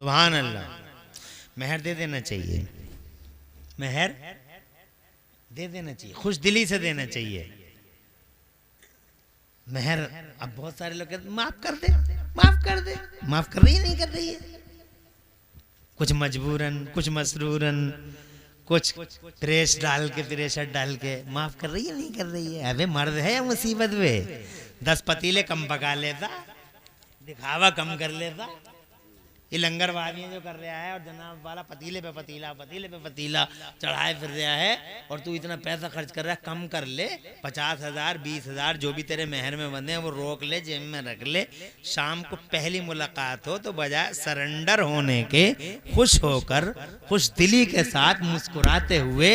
सुभान अल्लाह। मेहर दे देना चाहिए, मेहर दे देना चाहिए, खुश दिली से देना चाहिए मेहर। अब बहुत सारे लोग कहते माफ कर दे, माफ कर दे, माफ कर रही है नहीं कर रही है, कुछ मजबूरन, कुछ मसरूरन, कुछ प्रेस डाल के, प्रेशर डाल के माफ कर रही है नहीं कर रही है। अबे मर्द है या मुसीबत में 10 पतीले कम पका लेता, दिखावा कम कर लेता। ये लंगरबाजियां जो कर रहा है और जनाब वाला पतीले पे पतीला, पतीले पे पतीला चढ़ाए फिर रहा है, और तू इतना पैसा खर्च कर रहा है, कम कर ले। 50,000 20,000 जो भी तेरे मेहर में बंधे हैं वो रोक ले, जेब में रख ले। शाम को पहली मुलाकात हो तो बजाय सरेंडर होने के खुश होकर, खुश दिली के साथ मुस्कुराते हुए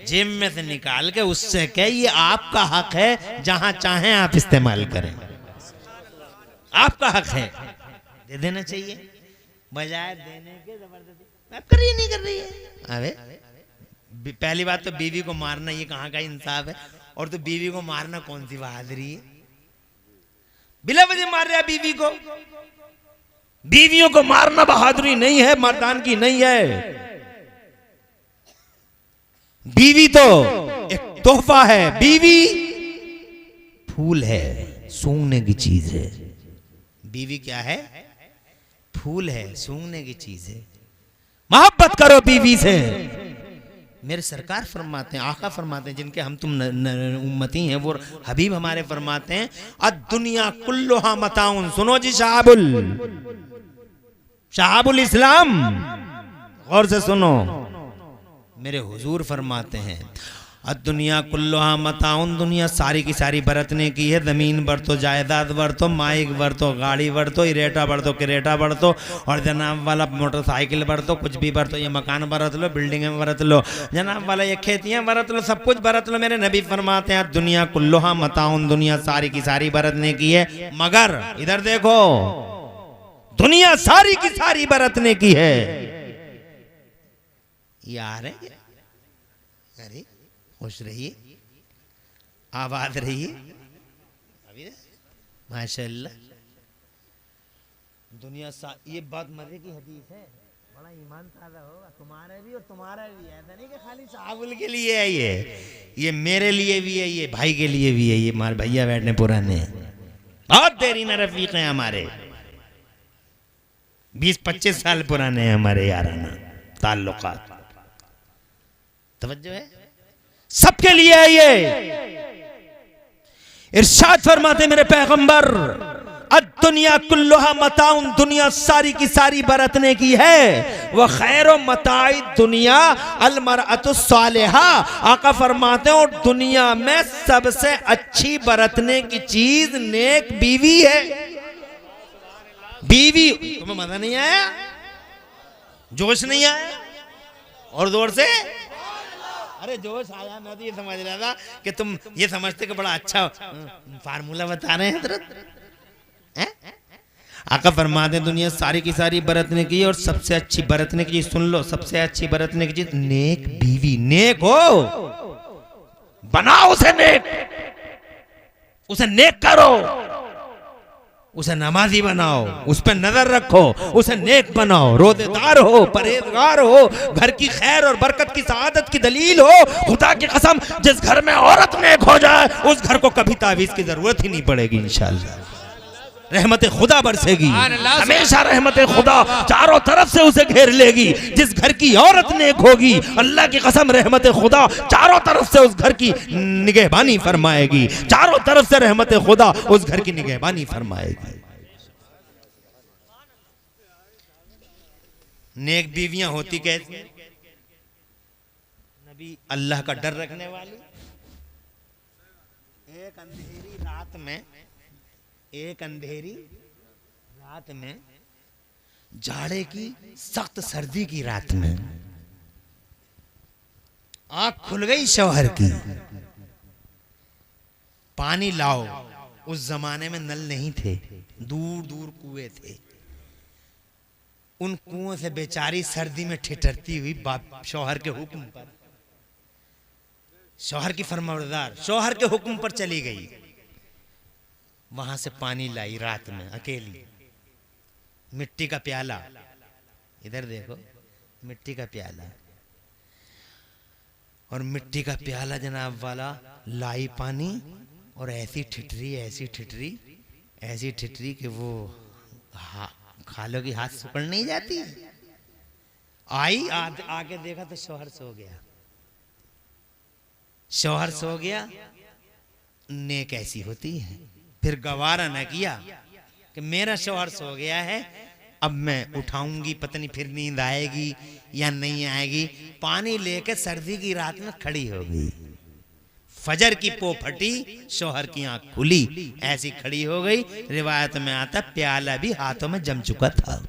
जेब में से निकाल के उससे कह ये आपका हक है, जहां चाहें आप इस्तेमाल करें, आपका हक है, दे देना चाहिए बजाय देने के जबरदस्ती। माफ कर रही है नहीं कर रही है। अबे पहली बात तो बीवी को मारना ये कहाँ का इंसाफ है, और तो बीवी को मारना कौन सी बहादुरी है, बिला वजह मार रहा है बीवी को। बीवियों को मारना बहादुरी नहीं है, मर्दान की नहीं है। बीवी तो एक तोहफा है, बीवी फूल है, सूंघने की चीज है। बीवी क्या है? फूल है, सूंघने की चीज है। मोहब्बत करो बीवी से। मेरे सरकार फरमाते हैं, आका फरमाते हैं, जिनके हम तुम उम्मती हैं, वो हबीब हमारे फरमाते हैं अद्दुनिया कुल्लुहा मताउन। सुनो जी शहाबुल इस्लाम, गौर से सुनो। मेरे हुजूर फरमाते हैं दुनिया कुल्लुहा मताउन, दुनिया सारी की सारी बरतने की है। जमीन बरतो, जायदाद बरतो, माइक बरतो, गाड़ी बरतो, इरेटा बरतो, किरेटा बरतो, और जनाब वाला मोटरसाइकिल बरतो, कुछ भी बरतो। ये मकान बरत लो, बिल्डिंग में बरत लो, जनाब वाला ये खेतियां बरत लो, सब कुछ बरत लो। मेरे नबी फरमाते हैं दुनिया कुल्लुहा मताउन, दुनिया सारी की सारी बरतने की है, मगर इधर देखो, दुनिया सारी की सारी बरतने की है। यार अरे खुश रहिए, आबाद रहिए, माशाल्लाह। दुनिया ये बात मजे की हदीस है, बड़ा ईमान ताज़ा होगा तुम्हारे भी और तुम्हारा भी। ऐसा नहीं कि खाली साहबुल के लिए है, ये मेरे लिए भी है, ये भाई के लिए भी है। ये हमारे भैया बैठने पुराने बहुत देरी में रफीक हैं हमारे, 20-25 साल पुराने हैं हमारे याराना ताल्लुकात। तवज्जो है, सबके लिए है ये। इरशाद फरमाते मेरे पैगंबर दुनिया कुल्लुहा मताउन, दुनिया सारी की सारी बरतने की है। वह खैरो मताई दुनिया अलमरअतु सालिहा। आका फरमाते हैं और दुनिया में सबसे अच्छी बरतने की चीज नेक बीवी है। बीवी, तुम्हें मजा नहीं आया, जोश नहीं आया? और जोर से अरे जोश आया। मैं तो ये समझ रहा था कि तुम ये समझते कि बड़ा अच्छा फार्मूला बता रहे हैं हज़रत। आका फरमाते हैं दुनिया सारी की सारी बरतने की, और सबसे अच्छी बरतने की चीज सुन लो, सबसे अच्छी बरतने की चीज नेक बीवी। नेक हो, बनाओ उसे नेक, उसे नेक करो, उसे नमाजी बनाओ, उस पर नजर रखो, उसे नेक बनाओ, रोजेदार हो, परहेजगार हो, घर की खैर और बरकत की सआदत की दलील हो। खुदा की कसम, जिस घर में औरत नेक हो जाए उस घर को कभी तावीज की जरूरत ही नहीं पड़ेगी। इंशाअल्लाह रहमत खुदा बरसेगी, हमेशा रहमत खुदा चारों तरफ से उसे घेर लेगी। जिस घर की औरत नेक होगी, अल्लाह की कसम रहमत खुदा चारों तरफ से उस घर की निगहबानी फरमाएगी, चारों तरफ से रहमत खुदा उस घर की निगहबानी फरमाएगी। नेक बीवियां होती कैसी? नबी अल्लाह का डर रखने वाली, एक अंधेरी रात में, जाड़े की सख्त सर्दी की रात में आँख खुल गई शौहर की, पानी लाओ। उस जमाने में नल नहीं थे, दूर दूर कुएं थे। उन कुओं से बेचारी सर्दी में ठिठरती हुई शौहर के हुक्म पर, शौहर की फरमाबरदार, शौहर के हुक्म पर चली गई। वहां से पानी लाई रात में अकेली, मिट्टी का प्याला इधर देखो, मिट्टी का प्याला, और मिट्टी का प्याला जनाब वाला, लाई पानी, और ऐसी ठिठरी, ऐसी ठिठरी, ऐसी ठिठरी कि वो खा लो कि हाथ सुकड़ नहीं जाती। आई आके देखा तो शौहर सो गया। शौहर सो गया, नेक ऐसी होती है। फिर गवारा न किया कि मेरा शौहर सो गया है, अब मैं उठाऊंगी, पता नहीं फिर नींद आएगी या नहीं आएगी। पानी लेकर सर्दी की रात में खड़ी हो गई। फजर की पो फटी, शौहर की आंख खुली, ऐसी खड़ी हो गई। रिवायत में आता प्याला भी हाथों में जम चुका था,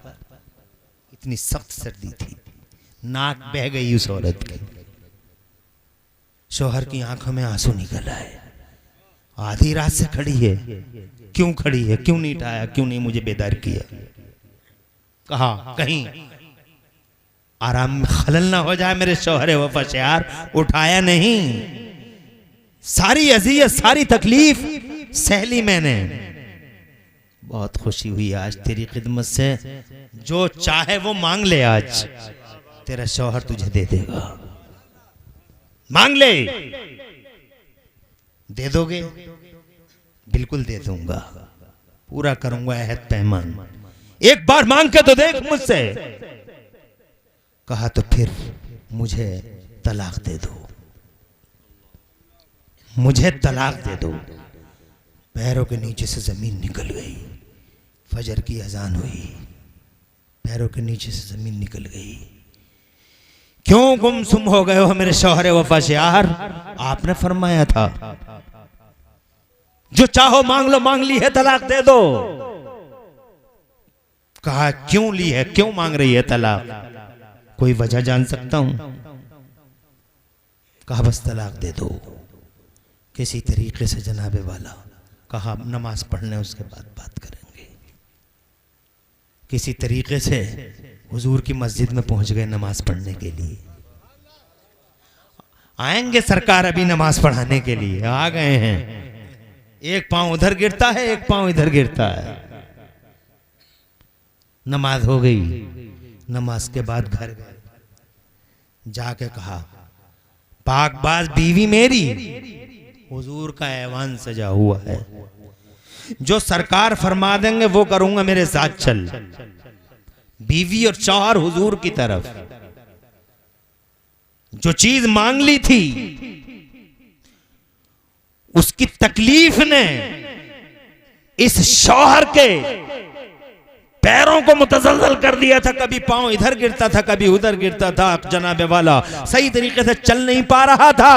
इतनी सख्त सर्दी थी। नाक बह गई उस औरत की। शौहर की आंखों में आंसू निकल आए। आधी रात से खड़ी है, क्यों खड़ी है, क्यों नहीं उठाया, क्यों नहीं मुझे बेदार किया। कहा कहीं आराम में खलल ना हो जाए मेरे शौहर वफा से यार, उठाया नहीं। सारी अज़ियत, सारी तकलीफ सहली मैंने। बहुत खुशी हुई आज तेरी खिदमत से, जो चाहे वो मांग ले, आज तेरा शौहर तुझे दे देगा। मांग ले, दे दोगे? बिल्कुल दे दूंगा, पूरा करूंगा अहद पैमान। एक बार मांग के तो देख मुझसे। कहा तो फिर मुझे तलाक दे दो, मुझे तलाक दे दो। पैरों के नीचे से जमीन निकल गई। फजर की अजान हुई, पैरों के नीचे से जमीन निकल गई। क्यों गुमसुम हो गए हो मेरे शौहर वफा से यार? आपने फरमाया था जो चाहो मांग लो, मांग ली है तलाक दे दो। कहा क्यों ली है, क्यों मांग रही है तलाक? कोई वजह जान सकता हूं? कहा बस तलाक दे दो किसी तरीके से जनाबे वाला। कहा नमाज पढ़ने उसके बाद बात करेंगे। किसी तरीके से हुजूर की मस्जिद में पहुंच गए नमाज पढ़ने के लिए। आएंगे सरकार अभी नमाज पढ़ाने के लिए, आ गए हैं। एक पांव उधर गिरता है, एक पांव इधर गिरता है। नमाज हो गई। नमाज के बाद घर गए, जाके कहा पाकबाज बीवी मेरी, हुजूर का ऐवान सजा हुआ है, जो सरकार फरमा देंगे वो करूंगा, मेरे साथ चल। बीवी और शौहर हुजूर की तरफ। जो चीज मांग ली थी उसकी तकलीफ ने इस शौहर के पैरों को मुतज़ल्ज़ल कर दिया था। कभी पांव इधर गिरता था, कभी उधर गिरता था। जनाबे वाला सही तरीके से चल नहीं पा रहा था।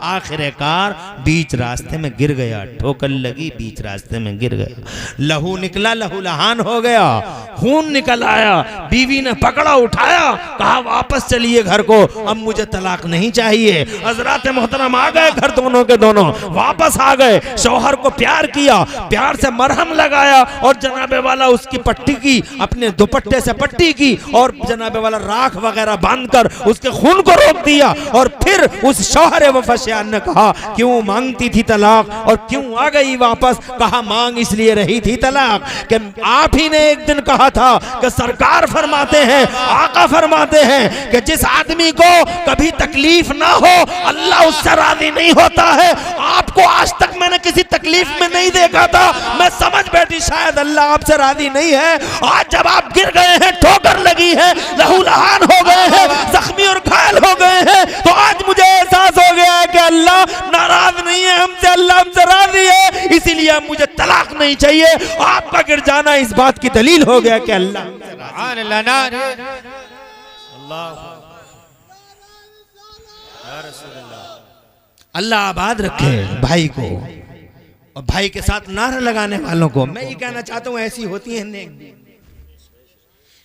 आखिरकार बीच रास्ते में गिर गया, ठोकर लगी, बीच रास्ते में गिर गया। लहू निकला, लहू लहान हो गया, खून निकल आया। बीवी ने पकड़ा, उठाया, कहा वापस चलिए घर को, अब मुझे तलाक नहीं चाहिए। हजरात मोहतरम आ गए घर, दोनों के दोनों वापस आ गए। शौहर को प्यार किया, प्यार से मरहम लगाया और जनाबे वाला उसकी पट्टी की, अपने दुपट्टे से पट्टी की और जनाबे वाला राख वगैरह बांधकर उसके खून को रोक दिया। और फिर उस शौहर वफाशियान ने कहा क्यों मांगती थी तलाक और क्यों आ गई वापस? कहा मांग इसलिए रही थी तलाक कि आप ही ने एक दिन कहा था कि सरकार फरमाते हैं, आका फरमाते हैं कि जिस आदमी को कभी तकलीफ ना हो अल्लाह उससे राजी नहीं होता है। आपको आज तक मैंने किसी तकलीफ में नहीं देखा था। मैं समझ बैठी शायद अल्लाह आपसे राजी नहीं है। आज जब आप गिर गए हैं, ठोकर लगी है, लहूलहान हो गए हैं, जख्मी और घायल हो गए हैं, तो आज मुझे एहसास हो गया है कि अल्लाह नाराज नहीं है हमसे, अल्लाह हमसे राजी है। इसीलिए मुझे तलाक नहीं चाहिए। आपका गिर जाना इस बात की दलील हो गया कि अल्लाह अल्लाह आबाद रखे भाई को और भाई के साथ नारा लगाने वालों को। मैं ये कहना चाहता हूँ ऐसी होती है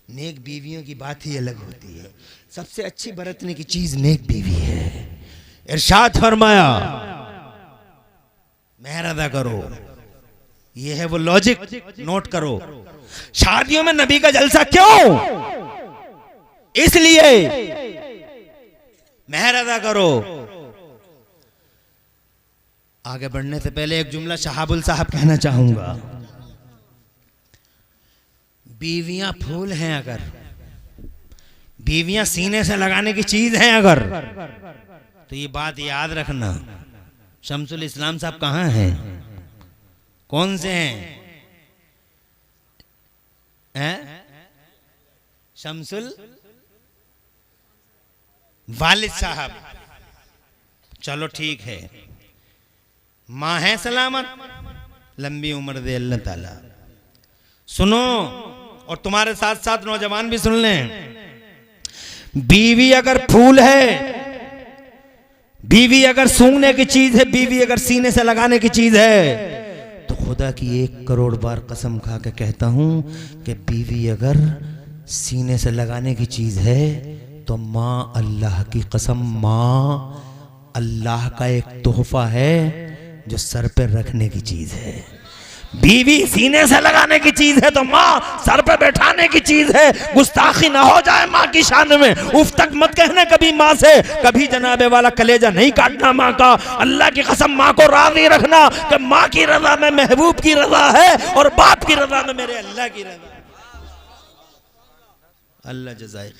नेक बीवियों की बात ही अलग होती है। सबसे अच्छी बरतने की चीज नेक बीवी है। इरशाद फरमाया मेहर अदा करो। ये है वो लॉजिक, नोट करो। शादियों में नबी का जलसा क्यों? इसलिए मेहर अदा करो। आगे बढ़ने से पहले एक जुमला शहाबुल साहब कहना चाहूंगा। बीवियां फूल हैं, अगर बीवियां सीने से लगाने की चीज है अगर, तो ये बात याद रखना। शमसुल इस्लाम साहब कहाँ हैं? कौन से हैं? शमसुल वालिद साहब। चलो ठीक है, माँ है सलामत, लंबी उम्र दे अल्लाह ताला। सुनो, और तुम्हारे साथ साथ नौजवान भी सुन लें, बीवी अगर फूल है, बीवी अगर सूंघने की चीज है, बीवी अगर सीने से लगाने की चीज है, तो खुदा की 1 करोड़ बार कसम खा के कहता हूं कि बीवी अगर सीने से लगाने की चीज है तो माँ अल्लाह की कसम, माँ अल्लाह का एक तोहफा है जो सर पे रखने की चीज है। बीवी सीने से लगाने की चीज है तो माँ सर पे बैठाने की चीज है। गुस्ताखी ना हो जाए माँ की शान में, उफ तक मत कहने कभी माँ से, कभी जनाबे वाला कलेजा नहीं काटना माँ का। अल्लाह की कसम माँ को राजी रखना कि माँ की रजा में महबूब की रजा है और बाप की रजा में मेरे अल्लाह की रजा। अल्लाह जज़ाए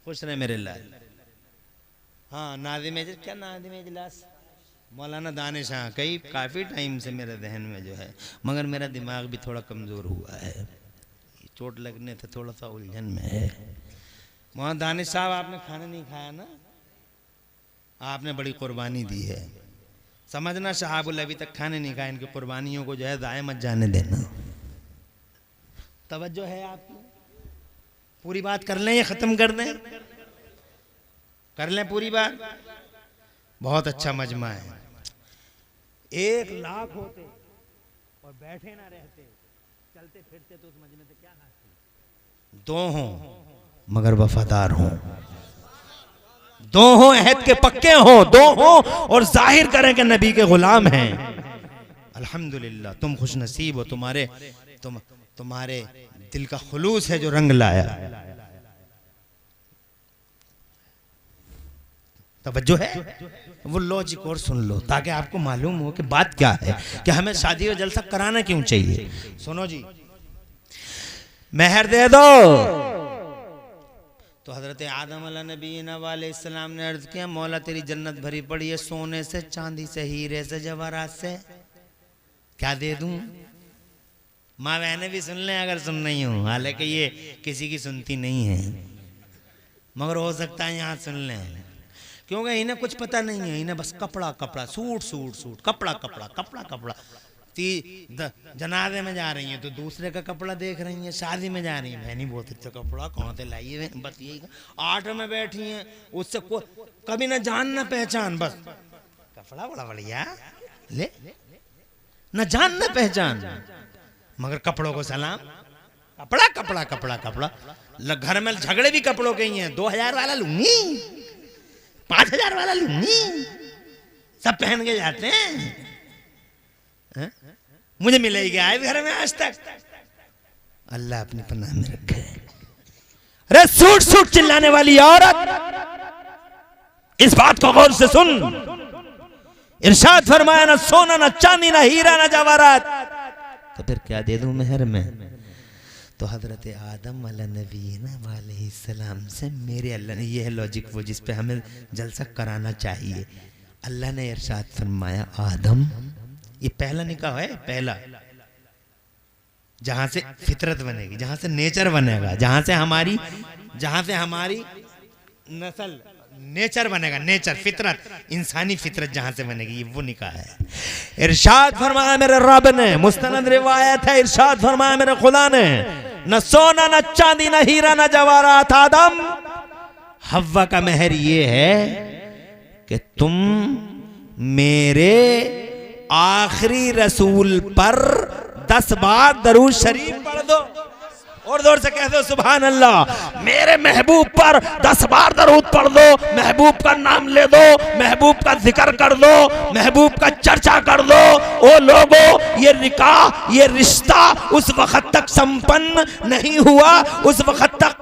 खुश रहे मेरे लाल। हाँ, नाज़िम क्या नाज़िम इजलास मौलाना दानिश, हाँ कई काफ़ी टाइम से मेरे जहन में जो है, मगर मेरा दिमाग भी थोड़ा कमज़ोर हुआ है, चोट लगने से थोड़ा सा उलझन में है। मौलाना दानिश साहब, आपने खाना नहीं खाया ना, आपने बड़ी कुर्बानी दी है, समझना शहाबुल अभी तक खाने नहीं खाए, इनकी कुर्बानियों को जो है ज़ाया मत जाने देना। तवज्जो है आपकी? पूरी बात कर लें या ख़त्म कर दें? कर लें पूरी बात। बहुत अच्छा मजमा है। 1 लाख होते और बैठे ना रहते, चलते फिरते, तो उस मजमे से क्या हासिल? 2 हों मगर वफादार हों, 2 हों अहद के पक्के हों, 2 हों और जाहिर करें कि नबी के गुलाम हैं। अल्हम्दुलिल्लाह, तुम खुश नसीब हो, तुम्हारे दिल का खुलूस है जो रंग लाया। तवज्जो है? वो लॉजिक और सुन लो ताकि आपको मालूम हो कि बात क्या है, कि हमें शादी और जलसा कराना क्यों चाहिए। सुनो जी, मेहर दे दो। तो हजरत आदम अलैहिस्सलाम ने अर्ज किया, मौला तेरी जन्नत भरी पड़ी है सोने से, चांदी से, हीरे से, जवाहरात से, क्या दे दूं? माँ बहनें भी सुन लें अगर सुन नहीं हूं, हालांकि ये किसी की सुनती नहीं है, मगर हो सकता है यहाँ सुन लें, क्योंकि इन्हें कुछ पता नहीं है, इन्हें बस कपड़ा कपड़ा, सूट सूट सूट, कपड़ा कपड़ा, कपड़ा कपड़ा। जनाजे में जा रही हैं तो दूसरे का कपड़ा देख रही हैं, शादी में जा रही हैं, बहनी बहुत अच्छा कपड़ा कहाँ से लाई है, बस यही। ऑटो में बैठी हैं, उससे कभी ना जान ना पहचान, बस कपड़ा बड़ा बढ़िया ले, न जान न पहचान, मगर कपड़ों को सलाम, कपड़ा कपड़ा कपड़ा कपड़ा। घर में झगड़े भी कपड़ों के ही हैं, 2000 वाला लूंगी, 5000 वाला लूंगी, सब पहन के जाते हैं। मुझे मिलेगी आए घर में आज तक? अल्लाह अपनी पनाह में रखे। अरे सूट सूट चिल्लाने वाली औरत, इस बात को गौर से सुन। इरशाद फरमाया, ना सोना ना चांदी ना हीरा ना जवाहरात, तो फिर क्या दे दूं मेहर में? तो हजरत आदम अलैहिस्सलाम से मेरे अल्लाह ने, यह है लॉजिक वो जिस पे हमें जलसा कराना चाहिए। अल्लाह ने इरशाद फरमाया, आदम, ये पहला निकाह है, पहला जहां से फितरत बनेगी, जहां से नेचर बनेगा, जहां से हमारी नस्ल, नेचर बनेगा, नेचर फितरत, इंसानी फितरत जहां से बनेगी, ये वो निकाह है। इरशाद फरमाया मेरे रब ने, मुस्तनद रिवायत है, इरशाद फरमाया मेरे खुदा ने, न सोना न चांदी न हीरा न जवाहरात। आदम हव्वा का मेहर ये है कि तुम मेरे आखिरी रसूल पर 10 बार दरूद शरीफ पढ़ दो, और जोर से कह दो सुभान अल्लाह। मेरे महबूब पर 10 बार दरूद पढ़ दो, महबूब का नाम ले दो, महबूब का जिक्र कर दो, महबूब का चर्चा कर दो। ओ लोगों, ये निकाह, ये रिश्ता उस वक्त तक संपन्न नहीं हुआ, उस वक्त तक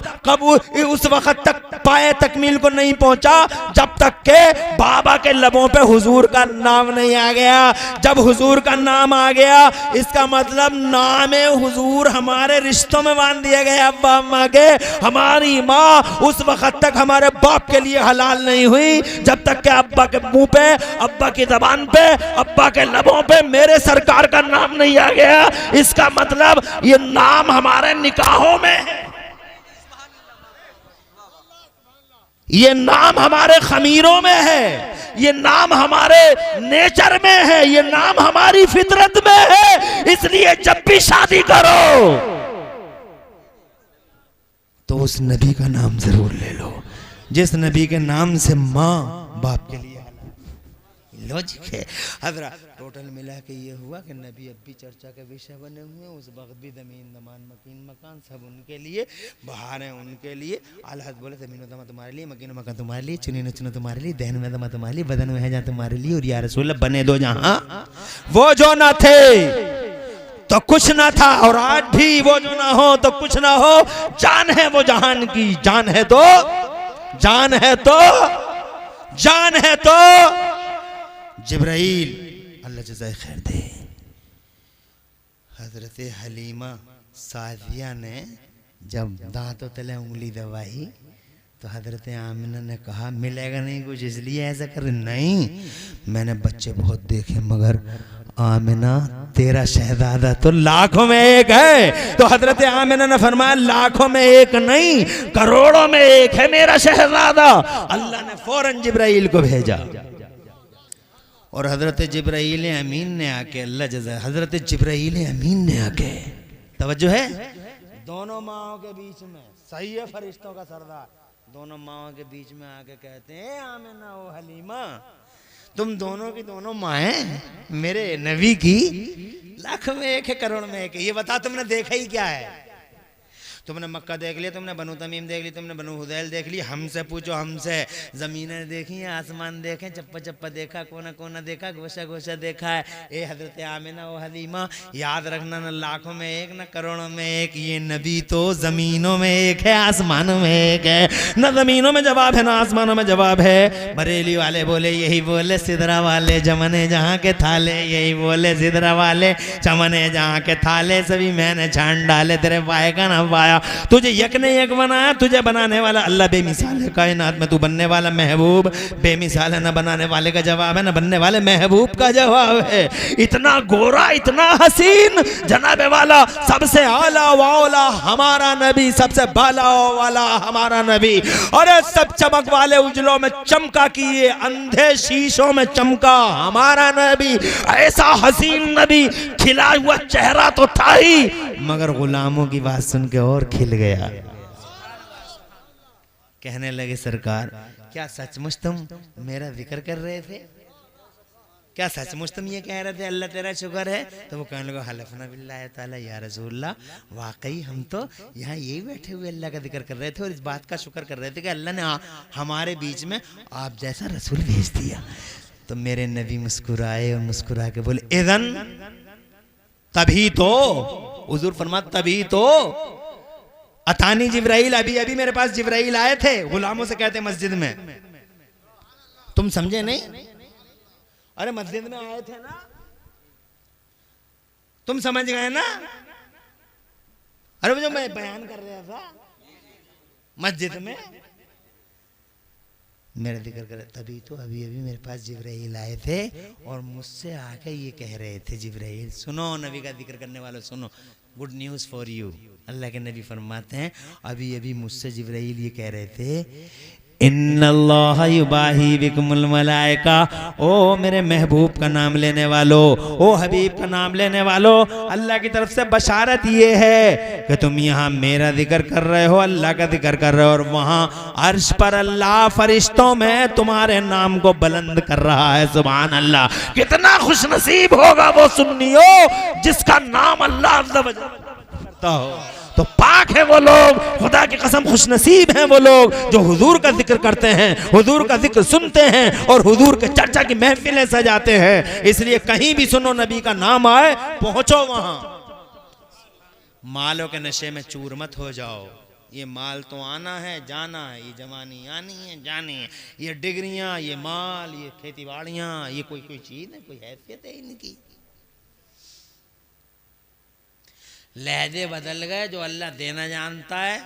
पाए तकमील को नहीं पहुंचा जब तक के बाबा के लबों पे हुजूर का नाम नहीं आ गया। जब हुजूर का नाम आ गया इसका मतलब नाम हुजूर हमारे रिश्तों में बांध दिया गया। अब्बा अम्मा के, हमारी माँ उस वक्त तक हमारे बाप के लिए हलाल नहीं हुई जब तक के अब्बा के मुंह पे, अब्बा की जबान पे, अब्बा के लबों पे मेरे सरकार का नाम नहीं आ गया। इसका मतलब ये नाम हमारे निकाहों में है, ये नाम हमारे खमीरों में है, ये नाम हमारे नेचर में है, ये नाम हमारी फितरत में है। इसलिए जब भी शादी करो तो उस नबी का नाम जरूर ले लो जिस नबी के नाम से माँ बाप के लिए लॉजिक है। हजरत टोटल मिला के ये हुआ कि नबी अब भी चर्चा का विषय बने हुए हैं। उस वक्त भी जमीन दमान मकीन मकान सब उनके लिए, बहार हैं उनके लिए। आलहद बोले जमीन दमा तुम्हारे लिए, मकीन मकान तुम्हारे लिए, चुनी न चुनो तुम्हारे लिए, दहन में दमा तुम्हारे लिए, बदन में है जहाँ तुम्हारे लिए। और या रसूल बने दो जहाँ वो जो ना थे तो कुछ ना था, और आज भी वो जो ना हो तो कुछ ना हो। जान है वो जहान की, जान है तो, जान है तो, जान है तो जिब्राइल अल्लाह जज़ाए खैर दे। हजरत हलीमा सादिया ने जब दांतों तले उंगली दबाई तो हजरत आमिना ने कहा मिलेगा नहीं कुछ इसलिए ऐसा कर। नहीं, मैंने बच्चे बहुत देखे मगर आमिना तेरा शहजादा तो लाखों में एक है। तो हजरत आमिना ने फरमाया लाखों में एक नहीं, करोड़ों में एक है मेरा शहजादा। अल्लाह ने फौरन जिब्राइल को भेजा और हजरत जिब्राइल अमीन ने आके, अल्लाह जज़ा, हजरत जिब्राइल अमीन ने आके, तवज्जो है, दोनों माओं के बीच में, सही है फरिश्तों का सरदार, दोनों माओं के बीच में आके कहते हैं आमिना ओ हलीमा तुम दोनों की दोनों माएं मेरे नबी की लाख में एक है, करोड़ में एक है। ये बता तुमने देखा ही क्या है? तुमने मक्का देख लिया, तुमने बनु तमीम देख ली, तुमने बनु हुदैल देख ली। हमसे पूछो, हमसे जमीनें देखी, आसमान देखे, चप्पा चप्पा देखा, कोना कोना देखा, गोशा गोशा देखा है। ए हजरत आमिना ओ हलीमा याद रखना, न लाखों में एक न करोड़ों में एक, ये नबी तो जमीनों में एक है, आसमानों में एक है। न जमीनों में जवाब है न आसमानों में जवाब है। बरेली वाले बोले यही बोले सिदरा वाले जमने जहाँ के थाले, यही बोले सिदरा वाले चमने जहाँ के थाले, सभी मैंने छान डाले तेरे पाए का ना पाया। तुझे यक ने यक बनाया, तुझे बनाने वाला अल्लाह बेमिसाल है। कायनात में तू बनने वाला महबूब बेमिसाल है। न बनाने वाले का जवाब है, न बनने वाले महबूब का जवाब है। इतना गोरा, इतना हसीन, जनाबे वाला, सबसे आला वाला हमारा नबी, सबसे बाला वाला हमारा नबी। और सब चमक वाले उजलों में चमका किए, अंधे शीशों में चमका हमारा नबी। ऐसा हसीन नबी, खिला हुआ चेहरा तो था ही मगर गुलामों की बात सुन के और खिल गया। कहने लगे सरकार क्या सचमुच तुम मेरा जिक्र कर रहे थे? क्या सचमुच तुम ये कह रहे थे अल्लाह तेरा शुक्र है? तो वो कहने लगा हलफना बिल्लाह ताला या रसूलल्लाह, वाकई हम तो यहाँ यही बैठे हुए अल्लाह का जिक्र कर रहे थे और इस बात का शुक्र कर रहे थे कि अल्लाह ने हमारे बीच में आप जैसा रसूल भेज दिया। तो मेरे नबी मुस्कुराए और मुस्कुरा के बोले इज़न, तभी तो हुजूर फरमा, तभी तो अतानी जिब्राइल, अभी अभी मेरे पास जिब्राइल आए थे। गुलामों से कहते मस्जिद में, तुम समझे नहीं? अरे मस्जिद में आए थे ना, तुम समझ गए ना? अरे वो जो मैं बयान कर रहा था मस्जिद में मेरा जिक्र कर, तभी तो अभी अभी मेरे पास जिब्राइल आए थे और मुझसे आके ये कह रहे थे, जिब्राइल सुनो, नबी का जिक्र करने वालों सुनो, गुड न्यूज़ फॉर यू। अल्लाह के नबी फरमाते हैं अभी अभी मुझसे जिब्राइल ये कह रहे थे इन्नल्लाह युबाही बिकुमुल मलाइका, ओ मेरे महबूब का नाम लेने वालों, ओ हबीब का नाम लेने वालों, अल्लाह की तरफ से बशारत ये है कि तुम यहाँ मेरा जिक्र कर रहे हो, अल्लाह का जिक्र कर रहे हो, और वहाँ अर्श पर अल्लाह फरिश्तों में तुम्हारे नाम को बुलंद कर रहा है। सुभान अल्लाह, कितना खुशनसीब होगा वो सुन्नियो जिसका नाम अल्लाह करता हो। तो पाक है वो लोग, खुदा की कसम खुशनसीब हैं वो लोग जो हुजूर का जिक्र करते हैं, हुजूर का जिक्र सुनते हैं और हुजूर के चर्चा की महफिलें सजाते हैं। इसलिए कहीं भी सुनो नबी का नाम आए, पहुंचो वहां। मालों के नशे में चूर मत हो जाओ, ये माल तो आना है जाना है, ये जवानी आनी है जानी है, ये डिग्रियां, ये माल, ये खेती बाड़ियां, ये कोई कोई चीज है, कोई हैसियत है इनकी। लहजे बदल गए। जो अल्लाह देना जानता है,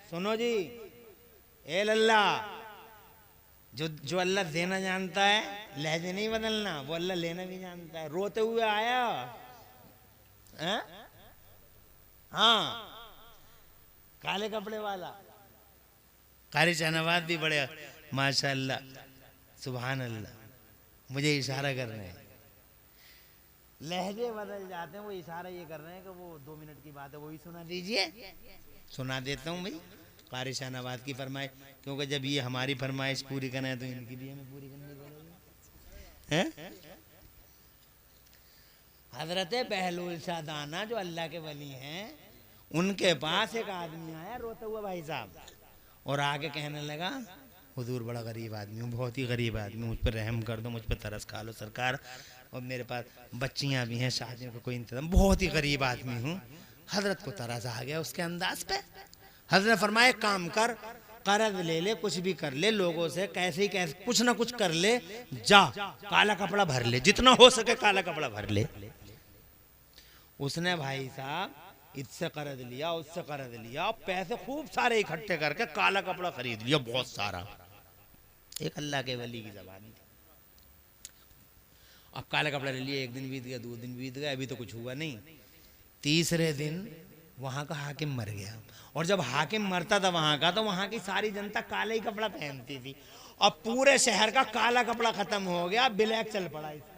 सुनो जी ए लल्ला, जो अल्लाह देना जानता है लहजे नहीं बदलना, वो अल्लाह लेना भी जानता है। रोते हुए आया है? हाँ, काले कपड़े वाला कारी शहनवाज भी बड़े माशाअल्लाह सुभान अल्लाह मुझे इशारा कर रहे हैं। लहजे बदल जाते हैं, वो इशारा ये कर रहे हैं कि वो 2 मिनट की बात है, वही सुना दीजिए। सुना देता हूँ भाई, कारी शहनवाज की फरमाइश, क्योंकि जब ये हमारी फरमाइश पूरी करना है तो इनकी भी हमें पूरी करनी पड़ेगी। हजरत बहलूल शाह दाना जो अल्लाह के वली हैं, उनके पास एक आदमी आया रोता हुआ भाई साहब, और आके कहने लगा हुजूर बड़ा गरीब आदमी हूँ, बहुत ही गरीब आदमी, मुझ पर रहम कर दो, मुझ पर तरस खा लो सरकार, और मेरे पास बच्चियाँ भी हैं, शादियों का कोई इंतजाम, बहुत ही गरीब आदमी हूँ। हजरत को तरस आ गया उसके अंदाज पे। हजरत ने फरमाया काम कर, कर्ज ले ले, कुछ भी कर ले, लोगों से कैसे ही कैसे कुछ ना कुछ कर ले, जा काला कपड़ा भर ले, जितना हो सके काला कपड़ा भर ले। उसने भाई साहब इससे कर्ज लिया, उससे कर्ज लिया, पैसे खूब सारे इकट्ठे करके काला कपड़ा खरीद लिया, बहुत सारा। एक अल्लाह के वली की ज़बान थी। अब काला कपड़ा ले लिया, 1 दिन बीत गया, 2 दिन बीत गया, अभी तो कुछ हुआ नहीं। तीसरे दिन वहां का हाकिम मर गया, और जब हाकिम मरता था वहां का, तो वहां की सारी जनता काला ही कपड़ा पहनती थी। अब पूरे शहर का काला कपड़ा खत्म हो गया, ब्लैक चल पड़ा इसका।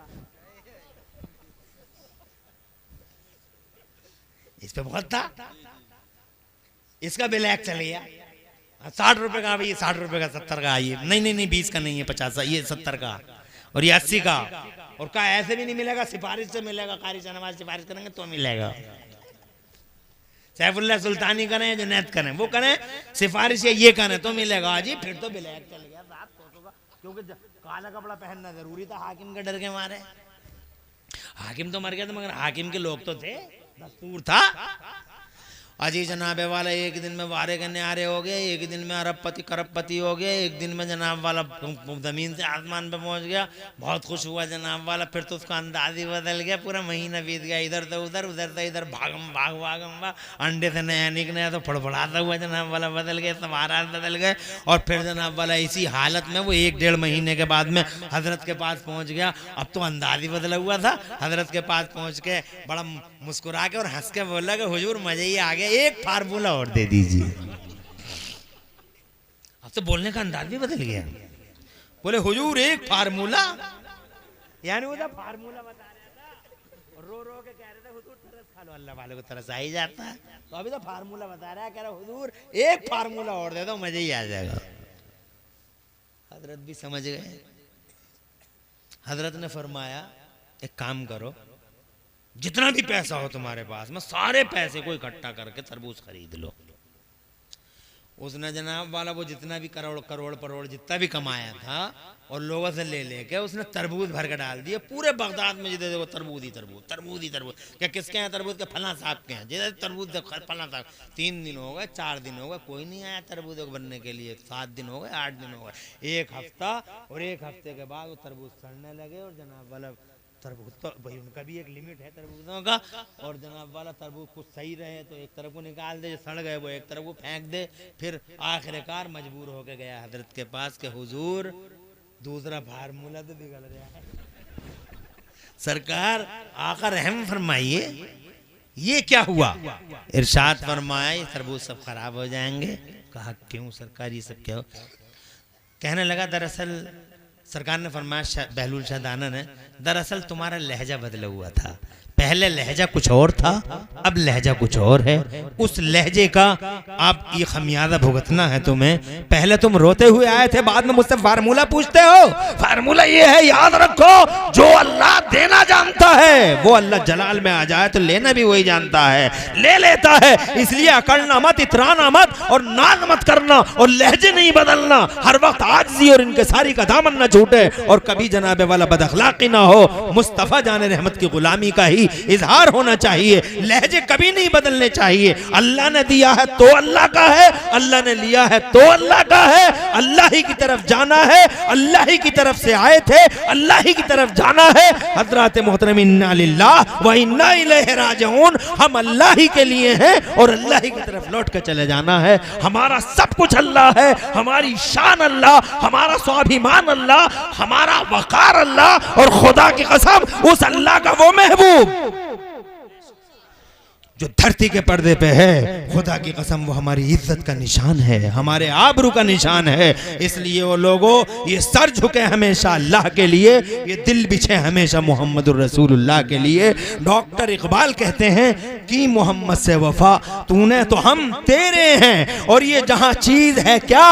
इस पे बहुत था, इसका ब्लैक चल गया। 60 रुपए का, भाई 60 रुपए का, 70 का, ये नहीं 20 का नहीं है, 50 का, ये 70 का, और ये 80 का, और का ऐसे भी नहीं मिलेगा, सिफारिश से मिलेगा। कारी शहनवाज सिफारिश करेंगे तो मिलेगा। सैफुल्लाह सुल्तानी करें, जुनैद करें, वो करें सिफारिश ये करें तो मिलेगा जी। फिर तो ब्लैक चल गया साहब, क्योंकि काला कपड़ा पहनना जरूरी था हाकिम के डर के मारे। हाकिम तो मर गया था, मगर हाकिम के लोग तो थे, दस्तूर था। अजी जनाबे वाला एक दिन में वारे के न्यारे हो गए, एक दिन में अरबपति करबपति हो गए, एक दिन में जनाब वाला जमीन से आसमान पे पहुंच गया। बहुत खुश हुआ जनाब वाला, फिर तो उसका अंदाज ही बदल गया। पूरा महीना बीत गया, इधर से उधर, उधर से इधर, भागम भाग अंडे से नया निकला तो फड़फड़ाता हुआ जनाब वाला बदल गया, सब हालात बदल गए। और फिर जनाब वाला इसी हालत में वो 1-1.5 महीने के बाद में हजरत के पास पहुंच गया। अब तो अंदाज ही बदला हुआ था। हजरत के पास पहुंच के बड़ा मुस्कुरा के और हंस के बोला कि हुजूर मजे ही आ गया, एक फार्मूला और दे दीजिए। अब तो बोलने का अंदाज भी बदल गया। बोले हुजूर एक फार्मूला, यानी वो फार्मूला बता रहा था, और रो रो के कह रहे थे हुजूर तरस खा लो, अल्लाह वाले को तरस आ ही जाता है। तो अभी तो फार्मूला बता रहा है, कह रहा हुजूर एक फार्मूला और दे दो, मजे ही आ जाएगा। हजरत भी समझ गए। हजरत ने फरमाया एक काम करो, जितना भी पैसा हो तुम्हारे पास में, सारे पैसे को इकट्ठा करके तरबूज खरीद लो। उसने जनाब वाला वो जितना भी करोड़ जितना भी कमाया था, और लोगों से ले लेके उसने तरबूज भर के डाल दिए पूरे बगदाद में। जिधर देखो तरबूज ही तरबूज, तरबूज ही तरबूज। क्या किसके हैं तरबूज? के फला साहब के हैं। जिधर तरबूज फला साहब। 3 दिन हो गए, 4 दिन हो गए, कोई नहीं आया तरबूज बनने के लिए। 7 दिन हो गए, 8 दिन हो गए, 1 हफ्ता, और 1 हफ्ते के बाद वो तरबूज सड़ने लगे। और जनाब वाला तरबूज तो भाई उनका भी एक लिमिट है तरबूजों का, और जनाब वाला तरबूज कुछ सही रहे तो एक तरफ को निकाल दे, सड़ गए वो एक तरफ को फेंक दे। फिर आखिरकार मजबूर होकर गया हजरत के पास के हुजूर दूसरा फार्मूला तो बिगड़ रहा है, सरकार आका रहम फरमाइए, ये क्या हुआ? इरशाद फरमाया ये तरबूज सब खराब हो जाएंगे। कहा क्यों सरकार, ये सब क्या हो? कहने लगा दरअसल सरकार ने फरमाया, बहलूल शाह दाना ने, दरअसल तुम्हारा लहजा बदला हुआ था। पहले लहजा कुछ और था, अब लहजा कुछ और है। उस लहजे का आप ये खमियाजा भुगतना है तुम्हें। पहले तुम रोते हुए आए थे, बाद में मुझसे फार्मूला पूछते हो। फार्मूला ये है, याद रखो, जो अल्लाह देना जानता है वो अल्लाह जलाल में आ जाए तो लेना भी वही जानता है, ले लेता है। इसलिए अकड़ना मत, इतराना मत, और नाज मत करना, और लहजे नहीं बदलना। हर वक्त आजिज़ी और इनकिसारी का दामन न छूटे, और कभी जनाबे वाला बदअखलाकी ना हो। मुस्तफ़ा जाने रहमत की गुलामी का ही इजहार होना चाहिए, लहजे कभी नहीं बदलने चाहिए। अल्लाह ने दिया है तो अल्लाह का है, अल्लाह ने लिया है तो अल्लाह का है, अल्लाह ही की तरफ जाना है, अल्लाह ही की तरफ से आए थे, अल्लाह ही की तरफ जाना है। हजरत मोहतरम इन्ना लिल्लाह व इन्ना इलैहि राजिऊन, हम अल्लाह ही के लिए हैं और अल्लाह ही की तरफ लौट कर चले जाना है। हमारा सब कुछ अल्लाह है, हमारी शान अल्लाह, हमारा स्वाभिमान अल्लाह, हमारा वकार अल्लाह, और खुदा की कसम उस अल्लाह का वो महबूब जो धरती के पर्दे पे है, खुदा की कसम वो हमारी इज्जत का निशान है, हमारे आबरू का निशान है। इसलिए वो लोगों ये सर झुके हमेशा अल्लाह के लिए, ये दिल बिछे हमेशा मोहम्मदुर रसूलुल्लाह के लिए। डॉक्टर इकबाल कहते हैं कि मोहम्मद से वफा तूने तो हम तेरे हैं, और ये जहां चीज है क्या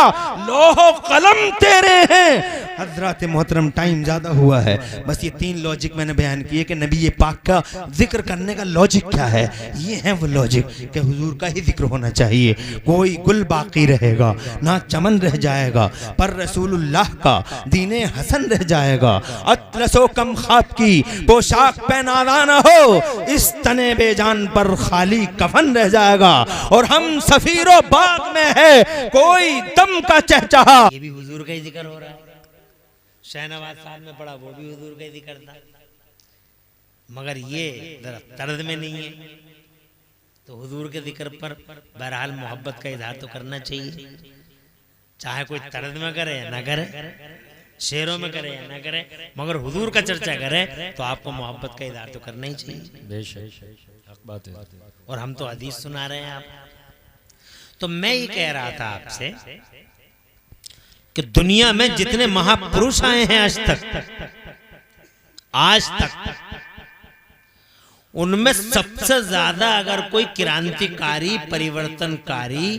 लोहो कलम तेरे हैं। हजरत मोहतरम टाइम ज्यादा हुआ है, बस ये 3 लॉजिक मैंने बयान किए कि नबी पाक का जिक्र करने का लॉजिक क्या है। ये है वो लॉजिक कि हुजूर का ही जिक्र होना चाहिए, कोई गुल बाकी रहेगा ना चमन रह जाएगा, पर रसूलुल्लाह का दीने हसन रह जाएगा। अतलसो कम खाब की पोशाक पहनाना ना हो, इस तने बेजान पर खाली कफन रह जाएगा। और हम सफीरो बाग में है कोई दम का चहचहा, ये भी हुजूर का ही जिक्र हो रहा है। शहनवाज साहब में पड़ा वो भी हुजूर का ही जिक्र था, मगर ये जरा तर्ज में नहीं है, तो हुजूर के जिक्र पर बहरहाल मोहब्बत का इजहार तो करना चाहिए, चाहे कोई तर्ज में करे या ना करे, शेरों में करे या ना करे, मगर हुजूर का चर्चा करे तो आपको मोहब्बत का इजहार तो करना ही चाहिए। बेशक बात है। और हम तो हदीस सुना रहे हैं आप। तो मैं ये कह रहा था आपसे कि दुनिया में जितने महापुरुष आए हैं आज तक उनमें सबसे ज्यादा अगर कोई क्रांतिकारी परिवर्तनकारी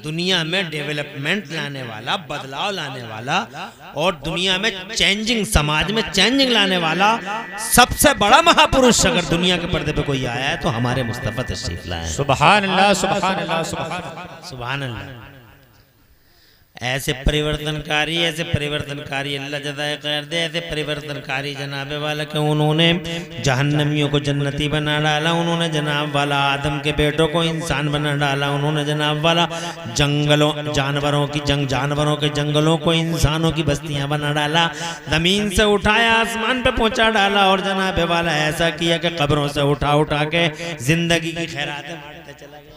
दुनिया में डेवलपमेंट लाने वाला, बदलाव लाने वाला और दुनिया में चेंजिंग, समाज में चेंजिंग लाने वाला सबसे बड़ा महापुरुष अगर दुनिया के पर्दे पे कोई आया है तो हमारे मुस्तफा तशरीफ लाए हैं। सुभान अल्लाह, सुभान अल्लाह, सुभान अल्लाह। ऐसे परिवर्तनकारी अल्लाह जज़ाए खैर दे, ऐसे परिवर्तनकारी जनाबे वाला के उन्होंने जहन्नमियों को जन्नती बना डाला, उन्होंने जनाब वाला आदम के बेटों को इंसान बना डाला, उन्होंने जनाब वाला जानवरों के जंगलों को इंसानों की बस्तियां बना डाला, जमीन से उठाया आसमान पे पहुंचा डाला, और जनाबे वाला ऐसा किया कि कब्रों से उठा के जिंदगी की खैरातें बांटते चला गया।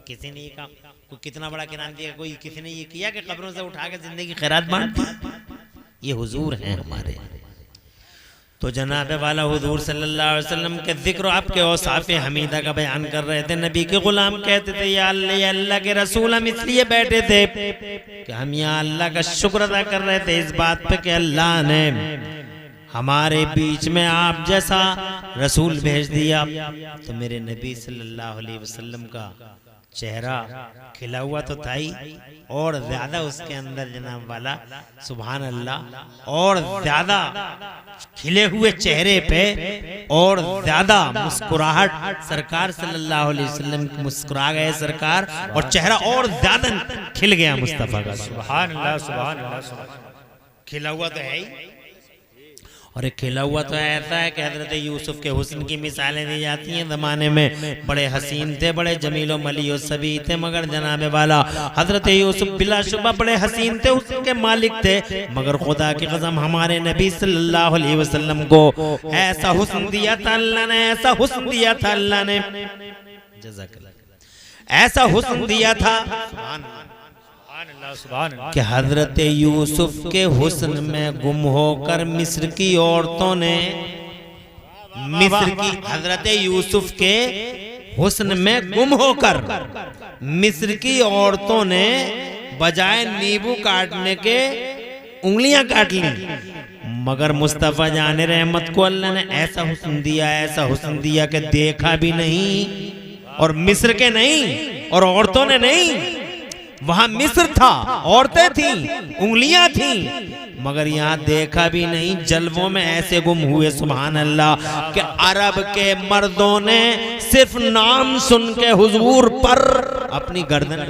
किसी ने ये काम, कोई कितना बड़ा क्रांति है, कोई किसी ने ये किया कि कब्रों से उठा के जिंदगी खैरात बांट दी। ये हुजूर हैं हमारे। तो जनाबे वाला हुजूर सल्लल्लाहु अलैहि वसल्लम के जिक्र आपके औसाफ़े हमीदा का बयान कर रहे थे। नबी के गुलाम कहते थे या अल्लाह के रसूल, हम इसलिए बैठे थे कि हम यहाँ अल्लाह का शुक्र अदा कर रहे थे इस बात पे कि अल्लाह ने हमारे बीच में आप जैसा रसूल भेज दिया। तो मेरे नबी सल्लल्लाहु अलैहि वसल्लम का चेहरा खिला हुआ तो था ही, और ज्यादा उसके अंदर जनाब वाला सुभान अल्लाह, और ज्यादा खिले हुए चेहरे पे और ज्यादा मुस्कुराहट, सरकार सल्लल्लाहु अलैहि वसल्लम मुस्कुरा गए सरकार, और चेहरा और ज्यादा खिल गया मुस्तफा का। सुभान अल्लाह, सुभान अल्लाह। खिला हुआ तो है ही, और एक खिला हुआ तो ऐसा है कि हजरत यूसुफ के हुस्न की मिसालें दी जाती हैं। ज़माने में बड़े हसीन थे, बड़े जमीलो मलियो सभी थे, मगर जनाबे वाला हजरत यूसुफ बिलाशुबा बड़े हसीन थे, हुस्न के मालिक थे, मगर खुदा की कसम हमारे नबी सल्लल्लाहु अलैहि वसल्लम को ऐसा हुस्न दिया था अल्लाह ने, ऐसा हुस्न दिया था अल्लाह ने, ऐसा हुस्न दिया था कि हजरत यूसुफ के हुस्न में गुम होकर मिस्र की औरतों ने, हजरत यूसुफ के हुस्न में गुम होकर मिस्र की औरतों ने बजाय नींबू काटने के उंगलियां काट ली। मगर मुस्तफा जाने रहमत को अल्लाह ने ऐसा हुस्न दिया, ऐसा हुस्न दिया कि देखा भी नहीं, और मिस्र के नहीं और औरतों ने नहीं, वहां मिस्र था, औरतें थी, उंगलियां थी, मगर यहाँ देखा भी नहीं, जलवों में ऐसे गुम हुए सुभान अल्लाह कि अरब के मर्दों ने सिर्फ नाम सुन के हुजूर पर अपनी गर्दन।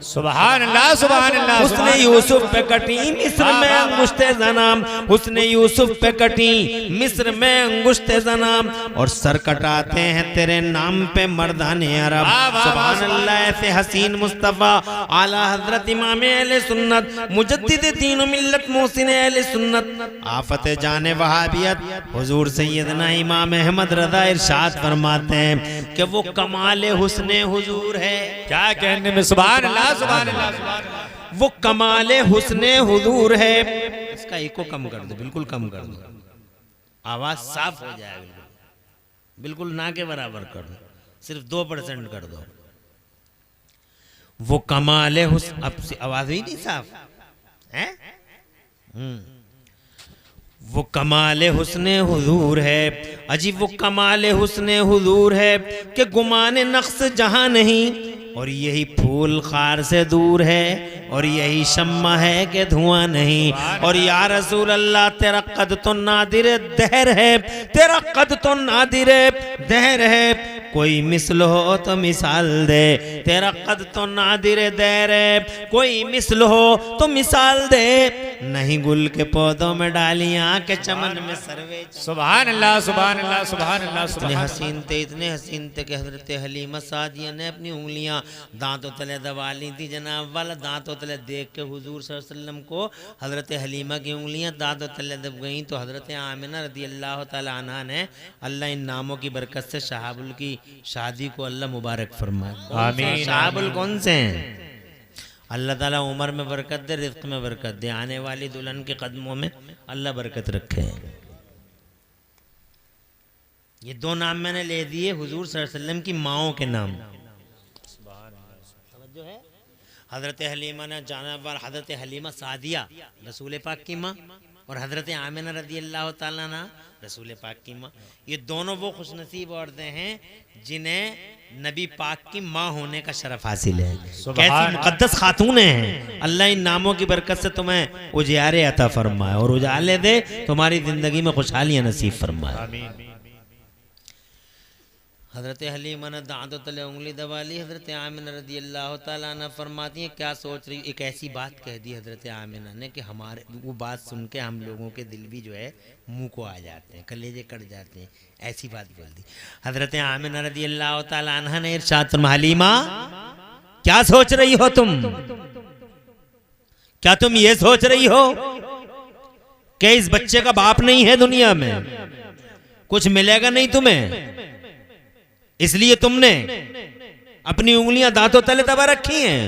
सुभान अल्लाह सुभान अल्लाह। उसने यूसुफ पे कटी मिस्र में अंगुश्ते ज़नाम, उसने यूसुफ पे कटी मिस्र में अंगुश्ते ज़नाम, और सर कटाते हैं तेरे नाम पे मर्दाने अरब। सुभान अल्लाह। ऐसे हसीन मुस्तफ़ा आला हजरत इमाम अहले सुन्नत मुजद्दिद दीन मिल्लत मोहसिन अहले सुन्नत आफत जाने वहाबियत हुजूर सैयदना इमाम अहमद रज़ा इरशाद फरमाते हैं कि वो कमाल हुस्ने हुजूर है। क्या कहने में, सुभान अल्लाह सुभान अल्लाह सुभान अल्लाह। वो कमाल हुस्ने हुजूर है। इसका इको कम कर दो, बिल्कुल कम कर दो, आवाज साफ हो जाए, बिल्कुल बिल्कुल ना के बराबर कर दो, सिर्फ 2% कर दो। वो कमाल हुस्न, अब आवाज ही नहीं साफ है। वो कमाल हुस्ने हुजूर है, अजी वो कमाल हुस्ने हुजूर है कि गुमाने नक्स जहां नहीं, और यही फूल खार से दूर है, और यही शम्मा है कि धुआं नहीं। और या रसूल अल्लाह तेरा कद तो नादिर दहर है, तेरा कद तो नादिर दहर है, कोई मिसल हो तो मिसाल दे। तेरा कद तो नादिर दहर है, कोई मिसल हो तो मिसाल दे, नहीं गुल के पौधों में डालियां के चमन में सर्वे। सुभान अल्लाह सुभान अल्लाह सुभान अल्लाह। इतने हसीन थे, इतने हसीन थे कि हजरत हलीमा सादिया ने अपनी उंगलियां दांतों तले दबा ली थी। जनाब वाला दांतों तले देख के हुजूर सल्लल्लाहु अलैहि वसल्लम को हजरत हलीमा की उंगलियां दांतों तले दब गईं, तो हजरत आमिना रदी अल्लाह तआला अन्हा ने, अल्लाह इन नामों की बरकत से शहाबुल की शादी को अल्लाह मुबारक फरमाए। आमीन। शहाबुल कौन से हैं? अल्लाह ताला उम्र में बरकत दे, रिज़्क़ में बरकत दे, आने वाली दुल्हन के कदमों में अल्लाह बरकत रखे। ये 2 नाम मैंने ले दिए हुजूर सल्लल्लाहु अलैहि वसल्लम की माओं के नाम। जो है हजरत हलीमा ने जाना बार, हजरत हलीमा सादिया रसूल पाक की माँ, और हजरत आमिना रदी अल्लाह ताला अन्हा रसूल पाक की माँ। ये दोनों वो खुशनसीब औरतें हैं जिन्हें नबी पाक की माँ होने का शरफ हासिल है। कैसी मुकद्दस खातून हैं। अल्लाह इन नामों की बरकत से तुम्हें उजियारे अता फरमाए और उजाले दे, तुम्हारी जिंदगी में खुशहालियां नसीब फरमाए। हज़रत हलीमा ने दांतों तले उंगली दबा ली। हज़रत आमिना रदी अल्लाह ताला अन्हा फरमाती हैं, क्या सोच रही। एक ऐसी बात कह दी हज़रत आमिना ने कि हमारे वो बात सुन के हम लोगों के दिल भी जो है मुंह को आ जाते हैं, कलेजे कट जाते हैं। ऐसी बात बोल दी हज़रत आमिना रदी अल्लाह ताला अन्हा ने। इरशाद फरमाया, हलीमा क्या सोच रही हो तुम? क्या तुम ये सोच रही हो कि इस बच्चे का बाप नहीं है दुनिया में, कुछ मिलेगा नहीं तुम्हें, इसलिए तुमने अपनी उंगलियां दांतों तले दबा रखी हैं?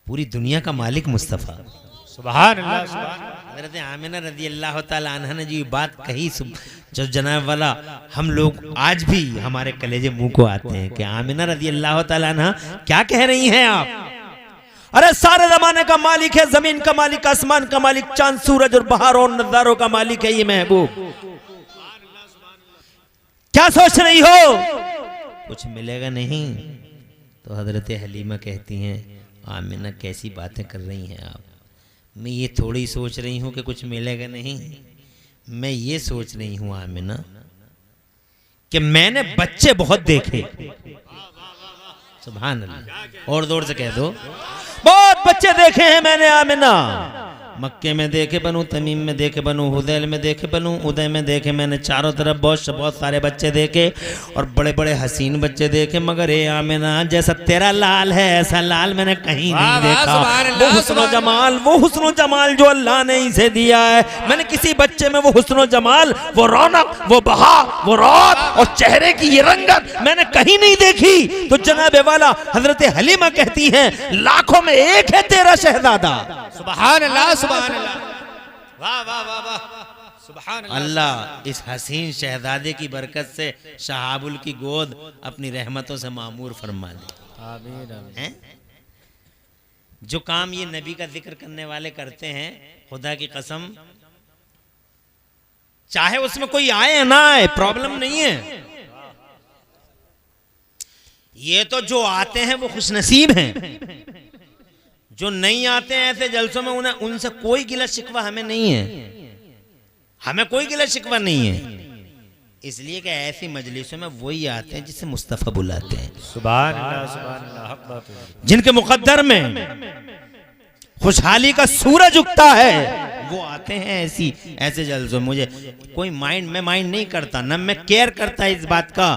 पूरी दुनिया का मालिक मुस्तफा सुभान अल्लाह सुभान। हज़रत आमिना रज़ी अल्लाह ताला अन्हा ने जी बात कही, जो जनाब वाला हम लोग आज भी हमारे कलेजे मुंह को आते हैं कि आमिना रज़ी अल्लाह ताला अन्हा क्या कह रही हैं आप? अरे सारे जमाने का मालिक है, जमीन का मालिक, आसमान का मालिक, चांद सूरज और बहार और नजारों का मालिक है ये महबूब। क्या सोच रही हो? कुछ मिलेगा नहीं। तो हजरत हलीमा कहती हैं, आमिना कैसी बातें कर रही हैं आप? मैं ये थोड़ी सोच रही हूँ कि कुछ मिलेगा नहीं, मैं ये सोच रही हूँ आमिना कि मैंने बच्चे बहुत देखे। सुभान अल्लाह, और जोर से कह दो, बहुत बच्चे देखे हैं मैंने आमिना। मक्के में देखे बनू, तमीम में देखे बनू, हुदैल में देखे बनू, उदय में देखे, मैंने चारों तरफ बहुत सारे बच्चे देखे और बड़े बड़े हसीन बच्चे देखे, मगर ए आमिना जैसा तेरा लाल है ऐसा लाल मैंने कहीं नहीं देखा। वो हुस्न जमाल, वो हुस्न जमाल जो अल्लाह ने इसे दिया है, मैंने किसी बच्चे में वो हुस्न जमाल, वो रौनक, वो बहा, वो रौब और चेहरे की ये रंगत मैंने कहीं नहीं देखी। तो जनाबे वाला हजरत हलीमा कहती हैं, लाखों में एक है तेरा शहजादा। सुभान अल्लाह सुभान अल्लाह, वाह वाह वाह वाह, सुभान अल्लाह। इस हसीन शहजादे की बरकत से शहाबुल की गोद अपनी रहमतों से मामूर फरमा दे। आमीन आमीन। जो काम ये नबी का जिक्र करने वाले करते हैं, खुदा की कसम, चाहे उसमें कोई आए ना आए प्रॉब्लम नहीं है। ये तो जो आते हैं वो खुशनसीब हैं, जो नहीं आते हैं ऐसे जलसों में उन्हें उनसे कोई गिला शिकवा हमें नहीं है, हमें कोई गिला शिकवा नहीं है। इसलिए कि ऐसी मजलिसों में वही आते हैं जिसे मुस्तफ़ा बुलाते हैं, सुभान अल्लाह, सुभान अल्लाह, हक बात है। जिनके मुकद्दर में खुशहाली का सूरज उगता है, वो आते हैं ऐसे जलसों। मुझे कोई मैं माइंड नहीं करता, न मैं केयर करता इस बात का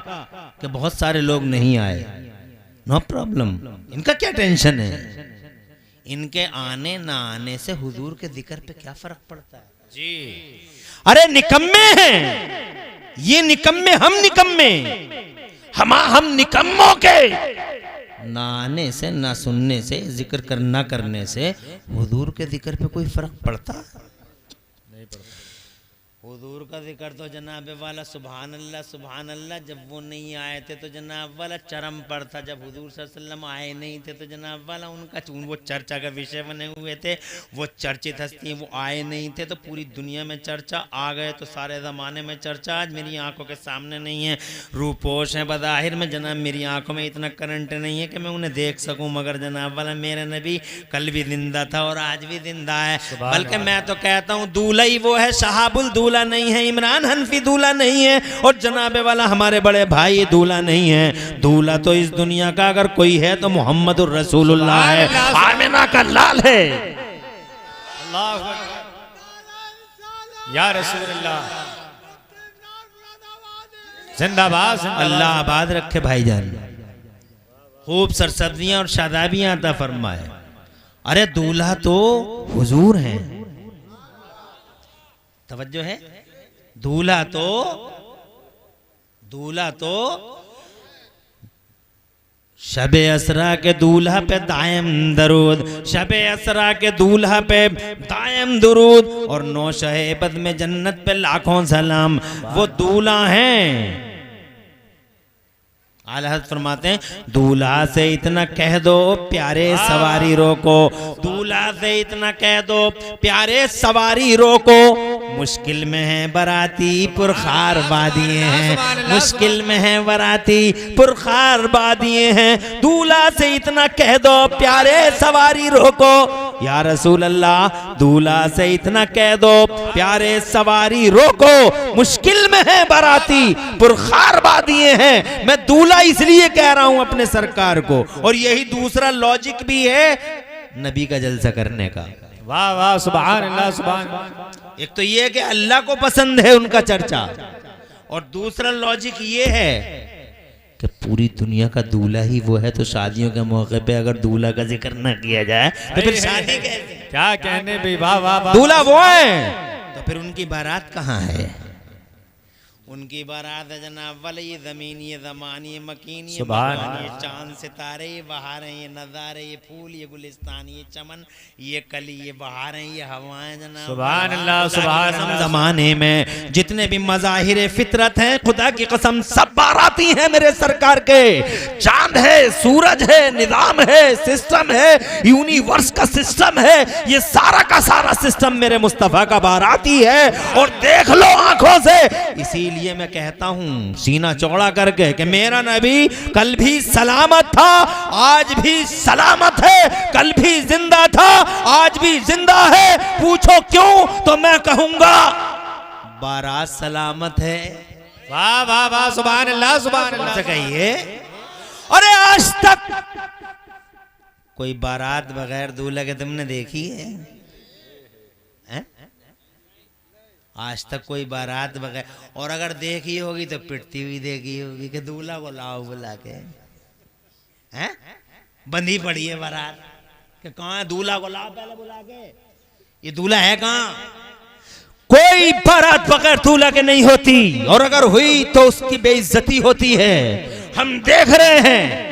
कि बहुत सारे लोग नहीं आए, नो प्रॉब्लम। इनका क्या टेंशन है? इनके आने ना आने से हुजूर के जिक्र पे क्या फर्क पड़ता है जी। अरे निकम्मे हैं ये, निकम्मे, हम निकम्मे, हम निकम्मों के ना आने से, ना सुनने से, जिक्र करना करने से हुजूर के जिक्र पे कोई फर्क पड़ता? नहीं पड़ता। हुजूर का जिक्र तो जनाब वाला सुभान अल्लाह, जब वो नहीं आए थे तो जनाब वाला चरम पर था। जब हुजूर सल्लल्लाहु अलैहि वसल्लम आए नहीं थे तो जनाब वाला उनका वो चर्चा का विषय बने हुए थे, वो चर्चित हस्ती, वो आए नहीं थे तो पूरी दुनिया में चर्चा, आ गए तो सारे ज़माने में चर्चा। आज मेरी आंखों के सामने नहीं है, रूपोश है बज़ाहिर में जनाब, मेरी आंखों में इतना करंट नहीं है कि मैं उन्हें देख सकूं, मगर जनाब वाला मेरा नबी कल भी जिंदा था और आज भी जिंदा है। बल्कि मैं तो कहता हूँ दूल्हा ही वो है, शहाबुल दूल्हा नहीं है, इमरान हनफी दूल्हा नहीं है, और जनाबे वाला हमारे बड़े भाई दूल्हा नहीं है। दूल्हा तो इस दुनिया का अगर कोई है तो मोहम्मदुर रसूलुल्लाह है, आमिना का लाल है। अल्लाह या रसूलुल्लाह, जिंदाबाद। अल्लाह आबाद रखे भाईजान, खूब सरसब्जियां और शादाबियां अता फरमाए। अरे दूल्हा तो हुजूर हैं, तवज्जो है, दूल्हा तो शबे असरा के दूल्हा पे दायम दरूद, शबे असरा के दूल्हा पे दायम दरूद, और नौशहेबत में जन्नत पे लाखों सलाम। वो दूल्हा हैं। आला हज़रत फरमाते हैं दूल्हा से इतना कह दो प्यारे सवारी रोको, दूल्हा से इतना कह दो प्यारे सवारी रोको। मुश्किल में है बराती पुरखार बादिए हैं, मुश्किल में है बराती पुरखार बादिए हैं। दूल्हा से इतना कह दो प्यारे सवारी रोको, या रसूल अल्लाह दूल्हा से इतना कह दो प्यारे सवारी रोको। मुश्किल में है बराती पुरखार बादिए हैं। मैं दूल्हा इसलिए कह रहा हूं अपने सरकार को, और यही दूसरा लॉजिक भी है नबी का जलसा करने का। वाह वाह, सुभान अल्लाह, सुभान। एक तो ये कि अल्लाह को पसंद है उनका चर्चा, और दूसरा लॉजिक ये है कि पूरी दुनिया का दूल्हा ही वो है, तो शादियों के मौके पे अगर दूल्हा का जिक्र ना किया जाए तो फिर शादी कैसे? क्या कहने भी, वाह वाह। दूल्हा वो है तो फिर उनकी बारात कहाँ है? उनकी बारात है जनाब वाले ये जमीन, ये ज़मान, ये मकीन, ये मकान, ये चांद सितारे, ये बहारें, ये नज़ारे, ये फूल, ये गुलिस्तान, ये चमन, ये कली, ये बहारें, ये हवाएं जनाब। सुभान अल्लाह, सुभान अल्लाह। ज़माने में जितने भी मज़ाहिर फितरत हैं, खुदा की कसम सब बाराती हैं मेरे सरकार के। चांद है, सूरज है, निज़ाम है, सिस्टम है, यूनिवर्स का सिस्टम है, ये सारा का सारा सिस्टम मेरे मुस्तफ़ा का बाराती है। और देख लो आंखों से। इसीलिए मैं कहता हूं सीना चौड़ा करके कि मेरा नबी कल भी सलामत था, आज भी सलामत है, कल भी जिंदा था, आज भी जिंदा है। पूछो क्यों तो मैं कहूंगा बारात सलामत है। वाह वाह वाह, सुभान अल्लाह, सुभान अल्लाह। कहिए अरे आज तक कोई बारात बगैर दूल्हा के तुमने देखी है? आज तक कोई बारात बगैर, और अगर देखी होगी तो पिटती हुई देखी होगी कि दूल्हा को लाओ बुला के, हैं? बंधी पड़ी है बारात कि कहाँ है दूल्हा को लाओ पहले बुला के, ये दूल्हा है कहाँ? कोई बारात बगैर दूल्हा के नहीं होती, और अगर हुई तो उसकी बेइज्जती होती है। हम देख रहे हैं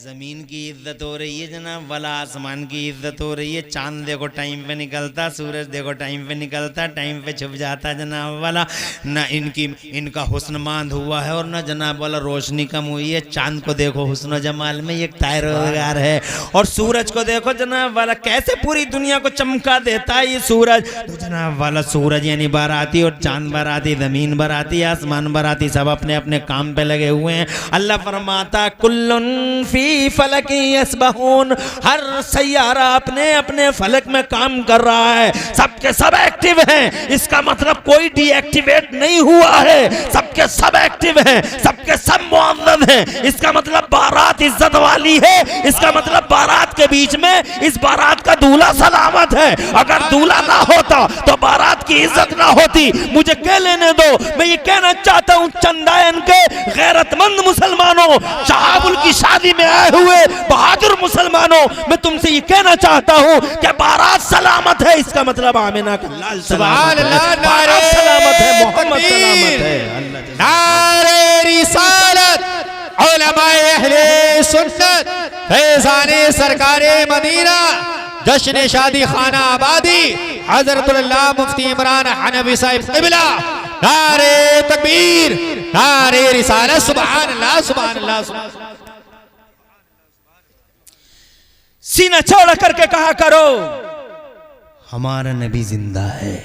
जमीन की इज्जत हो रही है जनाब वाला, आसमान की इज्जत हो रही है। चांद देखो टाइम पे निकलता, सूरज देखो टाइम पे निकलता, टाइम पे छुप जाता जनाब वाला। ना इनका हुस्न मांद हुआ है और ना जनाब वाला रोशनी कम हुई है। चांद को देखो हुस्न जमाल में एक तारोगार है, और सूरज को देखो जनाब वाला कैसे पूरी दुनिया को चमका देता है ये सूरज। तो जनाब वाला सूरज यानी बाराती, और चांद बाराती, जमीन बाराती, आसमान बाराती, सब अपने अपने काम पे लगे हुए हैं। अल्लाह फरमाता कुल्लुन फी फी फलक यसबहून, हर सैयारा अपने अपने फलक में काम कर रहा है, सबके सब एक्टिव हैं। इसका मतलब कोई डीएक्टिवेट नहीं हुआ है, सबके सब एक्टिव हैं, सबके सब मुअज़्ज़ज़ हैं। इसका मतलब बारात इज्जत वाली है, इसका मतलब बारात के बीच में इस बारात का दूल्हा सलामत है। अगर दूल्हा ना होता तो बारात की इज्जत ना होती। मुझे कह लेने दो, मैं ये कहना चाहता हूं चंदायन के गैरतमंद मुसलमानों, शहाबुल की शादी में आए हुए बहादुर मुसलमानों, मैं तुमसे ये कहना चाहता हूं कि बारात सलामत है। इसका मतलब आमिना का लाल सलामत है, बारात सलामत है, मोहम्मद सलामत है। नारे रिसालत, उलमाए अहले सुन्नत, फैज़ाने सरकारे मदीना, जश्न शादी खाना आबादी, हज़रतुल्लाह मुफ्ती इमरान हनफी साहिब क़िबला, नारे तकबीर, नारे रिसालत, सुभान अल्लाह, सुभान अल्लाह, सुभान अल्लाह। सीना चौड़ा करके कहा करो, हमारा नबी जिंदा है,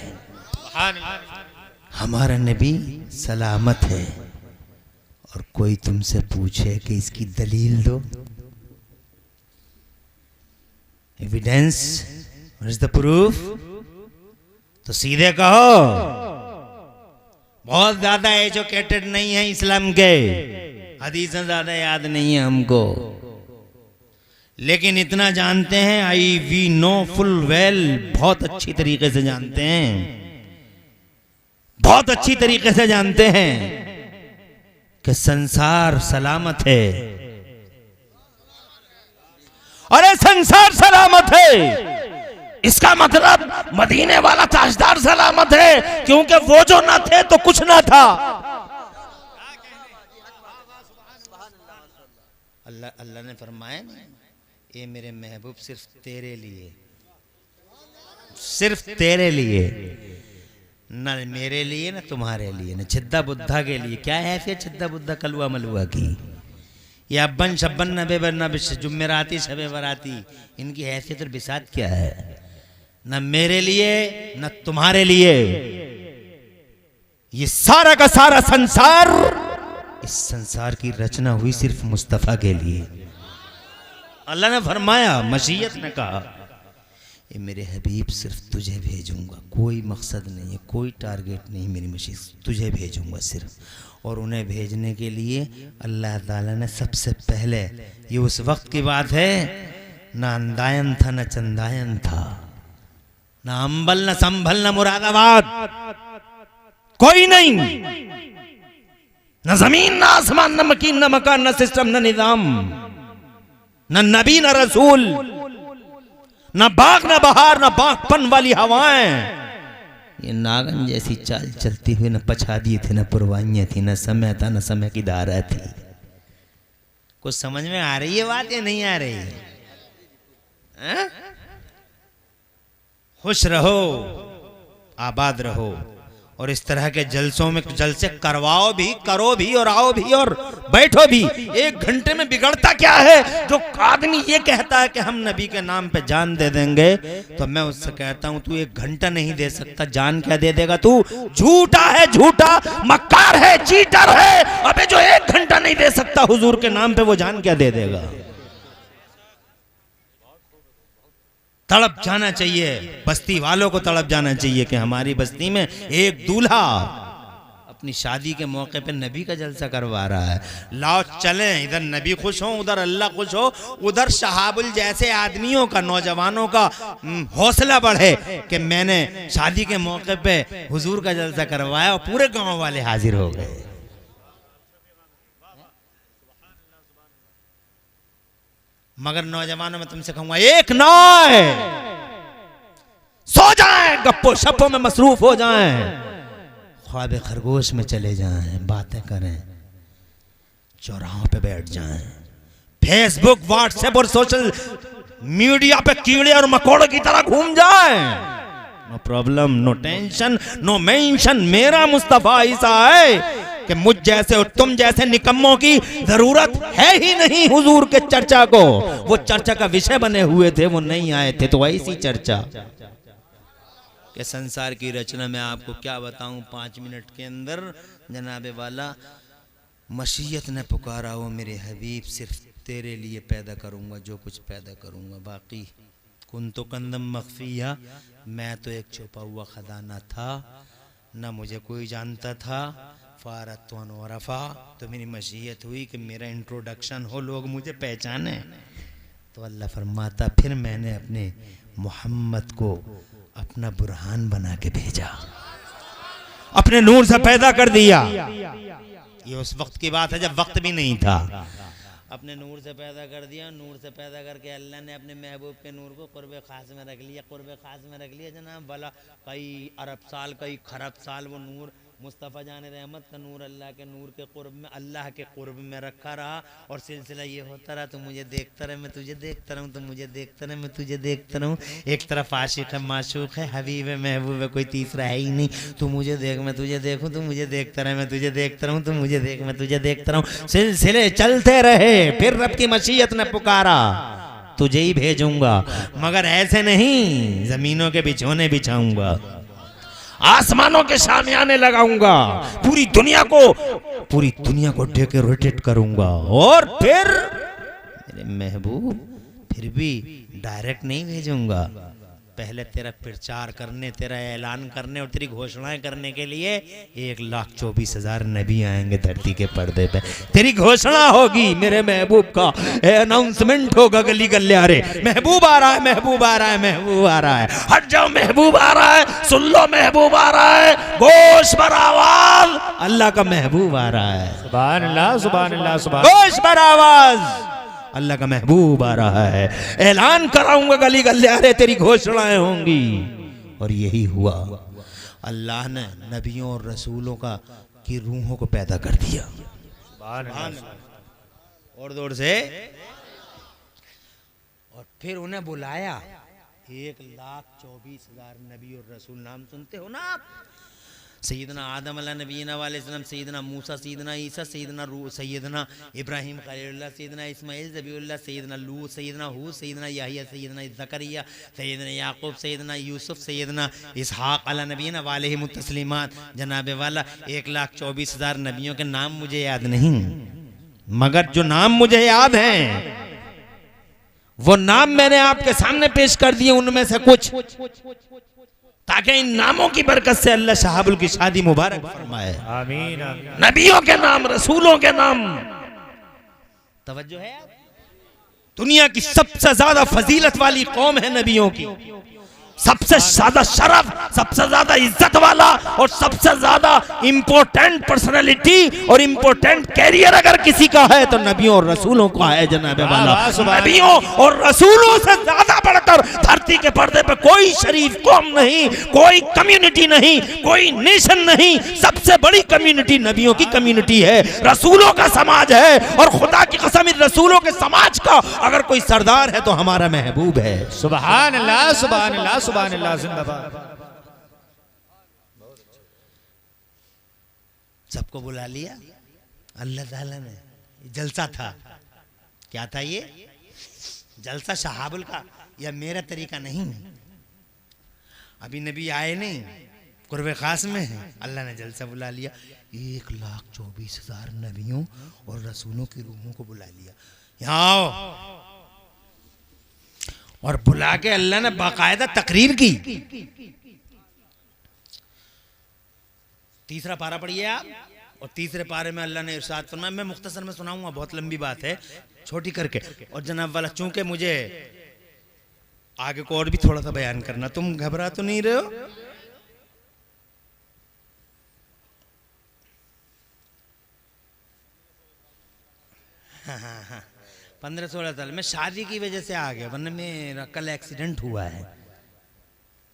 हमारा नबी सलामत है। और कोई तुमसे पूछे कि इसकी दलील दो, evidence, what is the proof, तो सीधे कहो बहुत ज्यादा एजुकेटेड नहीं है इस्लाम के, हदीसें ज्यादा याद नहीं है हमको, लेकिन इतना जानते हैं, आई वी नो फुल वेल, बहुत अच्छी तरीके से जानते हैं, बहुत अच्छी तरीके से जानते हैं कि संसार सलामत है। अरे संसार सलामत है, इसका मतलब मदीने वाला ताजदार सलामत है, क्योंकि वो जो ना थे तो कुछ ना था। अल्लाह ने फरमाया, ये मेरे महबूब सिर्फ तेरे लिए, सिर्फ तेरे लिए, न मेरे लिए न तुम्हारे लिए, न छिद्दा बुद्धा के लिए। क्या है फिर छिद्दा बुद्धा कलुआ मलुआ की, या अब्बन शब्बन नबे बरना जुम्मेराती शबे बराती, इनकी हैसियत और बिसात क्या है? न मेरे लिए न तुम्हारे लिए, ये सारा का सारा संसार, इस संसार की रचना हुई सिर्फ मुस्तफा के लिए। अल्लाह ने फरमाया, मशीयत ने कहा, ये मेरे हबीब सिर्फ तुझे भेजूंगा, कोई मकसद नहीं है, कोई टारगेट नहीं, मेरी मशीयत तुझे भेजूंगा सिर्फ। और उन्हें भेजने के लिए अल्लाह ताला ने सबसे पहले, ये उस वक्त की बात है, ना अंदायन था न चंदायन था, ना अंबल न संभल न मुरादाबाद, कोई नहीं, न जमीन न आसमान न मकीन न मकान न सिस्टम न निजाम, न नबी न रसूल, न बाग न बहार न बागपन वाली हवाएं। ये नागन जैसी चाल चलती हुई, न पछादी थी न पुरवाइयां थी, न समय था न समय की धारा थी। कुछ समझ में आ रही है बात या नहीं आ रही है? खुश रहो, आबाद रहो, और इस तरह के जलसों में जलसे करवाओ भी, करो भी, और आओ भी, और बैठो भी। 1 घंटे में बिगड़ता क्या है? जो आदमी ये कहता है कि हम नबी के नाम पे जान दे देंगे, तो मैं उससे कहता हूं तू 1 घंटा नहीं दे सकता, जान क्या दे देगा तू? झूठा है, झूठा, मक्कार है, चीटर है। अबे जो 1 घंटा नहीं दे सकता हुजूर के नाम पे, वो जान क्या दे देगा? तड़प जाना चाहिए, बस्ती वालों को तड़प जाना चाहिए कि हमारी बस्ती में एक दूल्हा अपनी शादी के मौके पे नबी का जलसा करवा रहा है। लाओ चलें, इधर नबी खुश हो, उधर अल्लाह खुश हो, उधर शहाबुल जैसे आदमियों का, नौजवानों का हौसला बढ़े कि मैंने शादी के मौके पे हुजूर का जलसा करवाया, और पूरे गांव वाले हाजिर हो गए। मगर नौजवानों में तुमसे कहूंगा, एक नाय सो जाएं, गप्पो शप्पो में मसरूफ हो जाएं, ख्वाब खरगोश में चले जाएं, बातें करें, चौराहों पे बैठ जाएं, फेसबुक, व्हाट्सएप और सोशल मीडिया पे कीड़े और मकोड़ों की तरह घूम जाएं। No problem, no tension, no mention. मेरा मुस्तफा ऐसा है कि मुझ जैसे और तुम जैसे निकम्मों की जरूरत है ही नहीं हुजूर के चर्चा को। वो चर्चा का विषय बने हुए थे, वो नहीं आए थे, तो ऐसी चर्चा के संसार की रचना में आपको क्या बताऊं 5 मिनट के अंदर। जनाबे वाला मशीयत ने पुकारा, वो मेरे हबीब सिर्फ तेरे लिए पैदा करूँगा जो कुछ पैदा करूँगा। बाकी कुन तो कंदम मख्फिया, मैं तो एक छुपा हुआ खजाना था, ना मुझे कोई जानता था। फ़ारत व रफ़ा, तो मेरी मशीयत हुई कि मेरा इंट्रोडक्शन हो, लोग मुझे पहचाने। तो अल्लाह फरमाता फिर मैंने अपने मोहम्मद को अपना बुरहान बना के भेजा, अपने नूर से पैदा कर दिया। ये उस वक्त की बात है जब वक्त भी नहीं था। अपने नूर से पैदा कर दिया। नूर से पैदा करके अल्लाह ने अपने महबूब के नूर को कुर्ब खास में रख लिया। कुर्ब खास में रख लिया जनाब, भला कई अरब साल कई खरब साल वो नूर मुस्तफ़ा जान रहमत का नूर अल्लाह के नूर के कुर्ब में, अल्लाह के कुर्ब में रखा रहा। और सिलसिला ये होता रहा, तू मुझे देखता रहे मैं तुझे देखता रहूँ, तू मुझे देखता रहे मैं तुझे देखता रहूँ। एक तरफ आशिक है, माशूक है, हबीब है, महबूब है, कोई तीसरा है ही नहीं। तू मुझे देख मैं तुझे देखूँ, तू मुझे देखता रहे मैं तुझे देखता रहूँ, तू मुझे देख मैं तुझे देखता रहूँ। सिलसिले चलते रहे। फिर रब की मशीयत ने पुकारा, तुझे ही भेजूंगा, मगर ऐसे नहीं, जमीनों के बिछोने बिछाऊंगा, आसमानों के शामियाने लगाऊंगा, पूरी दुनिया को डेकोरेटेड करूंगा। और फिर मेरे महबूब फिर भी डायरेक्ट नहीं भेजूंगा, पहले तेरा प्रचार करने, तेरा ऐलान करने और तेरी घोषणाएं करने के लिए 1,24,000 नबी आएंगे धरती के पर्दे पे। तेरी घोषणा होगी, मेरे महबूब का अनाउंसमेंट होगा गली गलियारे, महबूब आ रहा है, महबूब आ रहा है, महबूब आ रहा है, हट जाओ महबूब आ रहा है, सुन लो महबूब आ रहा है, गोश पर आवाज, अल्लाह का महबूब आ रहा है। सुभान अल्लाह, सुभान अल्लाह, सुभान। गोश पर आवाज, अल्लाह का महबूब आ रहा है, ऐलान कराऊंगा गली गलियारे, तेरी घोषणाएं होंगी। और यही हुआ। अल्लाह ने नबियों और रसूलों की रूहों को पैदा कर दिया। और दौड़ से, और फिर उन्हें बुलाया। 1,24,000 नबी और रसूल, नाम सुनते हो ना आप? सैयदना आदम अला नबीना वालेसलम, सैयदना मूसा, सैयदना ईसा, सैयदना इब्राहिम खलीलुल्लाह, सैयदना इस्माइल ज़बीउल्लाह, सैयदना लूत, सैयदना हूद, सैयदना याहिया, सैयदना ज़करिया, सैयदना याकूब, सैयदना यूसुफ, सैयदना इसहाक अला नबीना वालैहिमुत तस्लीमात। जनाब वाला 1,24,000 नबियों के नाम मुझे याद नहीं, मगर जो नाम मुझे याद हैं वो नाम मैंने आपके सामने पेश कर दिए। उनमें से कुछ, ताकि इन नामों की बरकत से अल्लाह शहाबुल की शादी मुबारक फरमाए। आमीन, आमीन। नबियों के नाम, रसूलों के नाम। तवज्जो है? दुनिया की सबसे ज्यादा फजीलत वाली कौम है नबियों की, सबसे ज्यादा शरफ, सबसे ज्यादा इज्जत वाला और सबसे ज्यादा इंपॉर्टेंट पर्सनालिटी और इंपॉर्टेंट कैरियर अगर किसी का है तो नबियों और रसूलों का है। जनाब वाला, नबियों और रसूलों से ज्यादा बढ़कर धरती के पर्दे पे कोई शरीफ कौम नहीं, कोई कम्युनिटी नहीं, कोई नेशन नहीं। सबसे बड़ी कम्युनिटी नबियों की कम्युनिटी है, रसूलों का समाज है। और खुदा की कसम, इन रसूलों के समाज का अगर कोई सरदार है तो हमारा महबूब है। सुभान अल्लाह, सुभान अल्लाह, सुभान अल्लाह, जिंदाबाद। सबको बुला लिया अल्लाह ताला ने। जलसा था, क्या था ये जलसा? शहाबुल का या मेरा तरीका नहीं। अभी नबी आए नहीं, कुर्बे खास में है, अल्लाह ने जलसा बुला लिया। 1,24,000 नबियों और रसूलों की रूहों को बुला लिया, यहाँ आओ। और बुला के अल्लाह ने बाकायदा तकरीर की। तीसरा पारा पढ़िए आप, और तीसरे पारे में अल्लाह ने इरशाद फरमाया, मैं मुख्तसर में सुनाऊंगा, बहुत लंबी बात है, छोटी करके। और जनाब वाला, चूंकि मुझे आगे को और भी थोड़ा सा बयान करना, तुम घबरा तो नहीं रहे हो? हाँ, 15-16 साल में शादी की वजह से आ गया, वरना मेरा कल एक्सीडेंट हुआ है।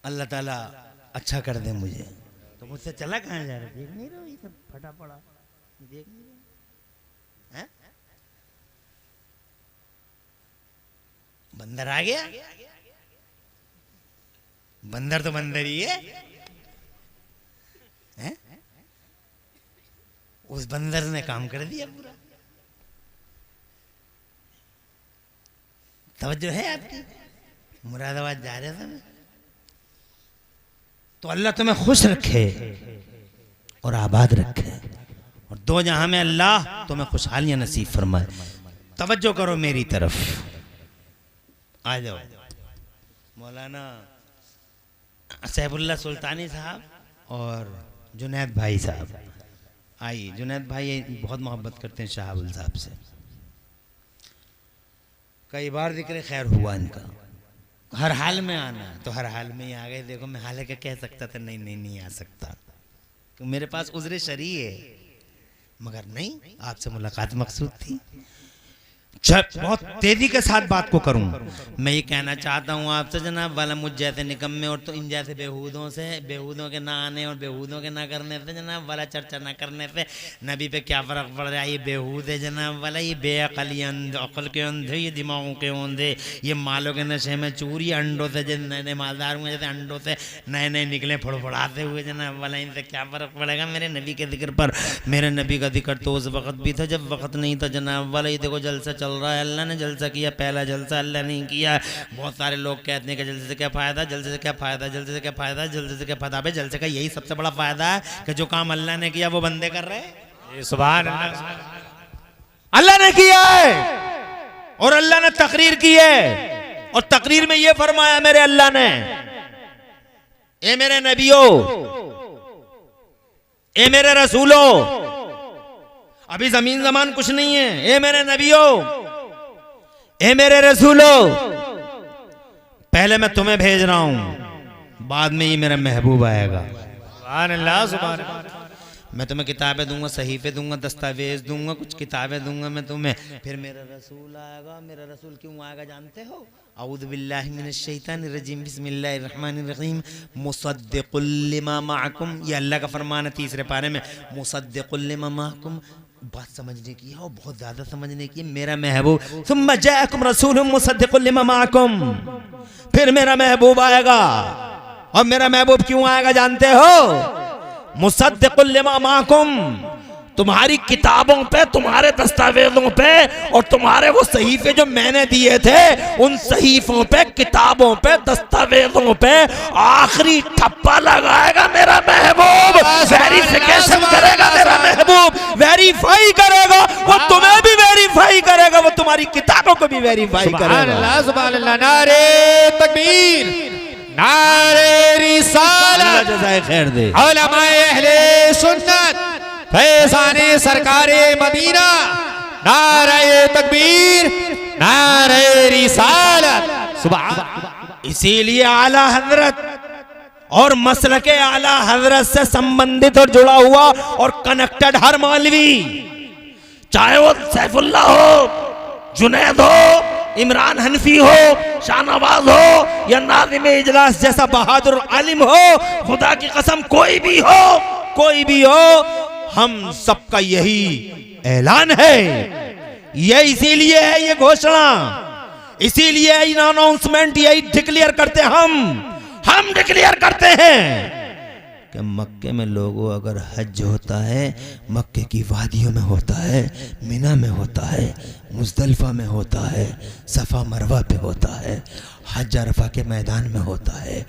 अल्लाह ताला अच्छा कर दे मुझे। तो मुझसे चला कहाँ जा रहा? देख नहीं रहे हो ये सब फटा पड़ा, देख नहीं रहे? बंदर आ गया। बंदर तो बंदर ही है? उस बंदर ने काम कर दिया पूरा। तवज्जो है आपकी? मुरादाबाद जा रहे थे मैं, तो अल्लाह तुम्हें खुश रखे और आबाद रखे, और दो जहां में अल्लाह तुम्हें खुशहालियां नसीब फरमाए। तवज्जो करो मेरी तरफ, आ जाओ। मौलाना सैफुल्लाह सुल्तानी साहब और जुनैद भाई साहब आइए। जुनैद भाई बहुत मोहब्बत करते हैं शाहबुल साहब से, कई बार जिक्र खैर हुआ इनका। हर हाल में आना, तो हर हाल में ही आ गए। देखो मैं हालांकि कह सकता था नहीं आ सकता, तो मेरे पास उज़्र शरई है, मगर नहीं, आपसे मुलाकात मकसूद थी। बहुत तेजी के साथ बात को करूं, मैं ये कहना चाहता हूं आपसे जनाब वाला, मुझ जैसे निकम्मे और तो इन जैसे बेहूदों के ना आने और बेहूदों के ना करने से जनाब वाला, चर्चा ना करने से नबी पे क्या फ़र्क पड़ रहा है। ये बेहूद है जनाब वाला, ये बेअक़ली अक़ल के अंधे, ये दिमागों के अंधे, ये मालों के नशे में चूर, ये अंडों से जैसे नए नए मालदार हुए, जैसे अंडों से नए नए निकले फड़फड़ाते हुए जनाब वाला, इनसे क्या फ़र्क पड़ेगा मेरे नबी के जिक्र पर। मेरे नबी का जिक्र तो उस वक़्त भी था जब वक़्त नहीं था जनाब वाला। ये देखो जलसा चल रहा है, अल्लाह ने जलसा किया, पहला जलसा अल्लाह नहीं किया। बहुत सारे लोग कहते हैं कि जलसे से क्या फ़ायदा, जलसे से क्या फ़ायदा, जलसे से क्या फ़ायदा, जलसे से क्या फ़ायदा। भाई जलसे का यही सबसे बड़ा फ़ायदा है कि जो काम अल्लाह ने किया वो बंदे कर रहे हैं। सुभान अल्लाह, अल्लाह ने किया है और अल्लाह ने तकरीर की है, और तकरीर में ये फरमाया मेरे अल्लाह ने, ए मेरे नबियों, ए मेरे रसूलों, अभी जमीन जमान कुछ नहीं है, ए मेरे नबियों, ए मेरे रसूलों, पहले मैं तुम्हें भेज रहा हूं, बाद में ये मेरा महबूब आएगा। सुभान अल्लाह, सुभान अल्लाह। मैं तुम्हें किताबें दूंगा, सहीफे दूंगा, दस्तावेज दूंगा, कुछ किताबें दूंगा मैं तुम्हें, फिर मेरा रसूल आएगा। मेरा रसूल क्यों आएगा जानते हो? औज़ु बिल्लाहि मिनश शैतानिर रजीम, बिस्मिल्लाहिर रहमानिर रहीम। मुसद्दिक़ुल लिमा माअकुम, ये अल्लाह का फरमान है तीसरे पारे में, मुसद्दिक़ुल लिमा माअकुम। बात समझने की है और बहुत ज़्यादा समझने की है। मेरा महबूब, सुम्मा जाअकुम रसूलुम मुसद्दिक़ुल लिमा माअकुम, फिर मेरा महबूब आएगा। और मेरा महबूब क्यों आएगा जानते हो? मुसद्दिक़ुल लिमा माअकुम, तुम्हारी किताबों पे, तुम्हारे दस्तावेजों पे और तुम्हारे वो सहीफे जो मैंने दिए थे, उन सहीफों पे, किताबों पे, दस्तावेजों पे आखिरी ठप्पा लगाएगा मेरा महबूब। वेरिफिकेशन करेगा मेरा महबूब, वेरीफाई करेगा, वो तुम्हें भी वेरीफाई करेगा, वो तुम्हारी किताबों को भी वेरीफाई करेगा। सुभान अल्लाह, सुभान अल्लाह। नारे तकबीर, नारे रिसालत, जज़ाए खैर दे। उलमाए अहले सुन्नत, फैज़ाने सरकारे मदीना, नारे तकबीर, नारे रिसालत। सुभान। इसीलिए आला हजरत और मसलके आला हजरत से संबंधित और जुड़ा हुआ और कनेक्टेड हर मौलवी, चाहे वो सैफुल्लाह हो, जुनैद हो, इमरान हनफी हो, शाहनवाज हो, या नाज़िम इजलास जैसा बहादुर आलिम हो, खुदा की कसम कोई भी हो, कोई भी हो, हम सबका यही ऐलान है। ये इसीलिए है ये घोषणा, इसीलिए अनाउंसमेंट, यही डिक्लेयर करते हम डिक्लेयर करते हैं कि मक्के में लोगों अगर हज होता है, मक्के की वादियों में होता है, मिना में होता है, मुज़दलिफा में होता है, सफ़ा मरवा पे होता है, हज अरफा के मैदान में होता है,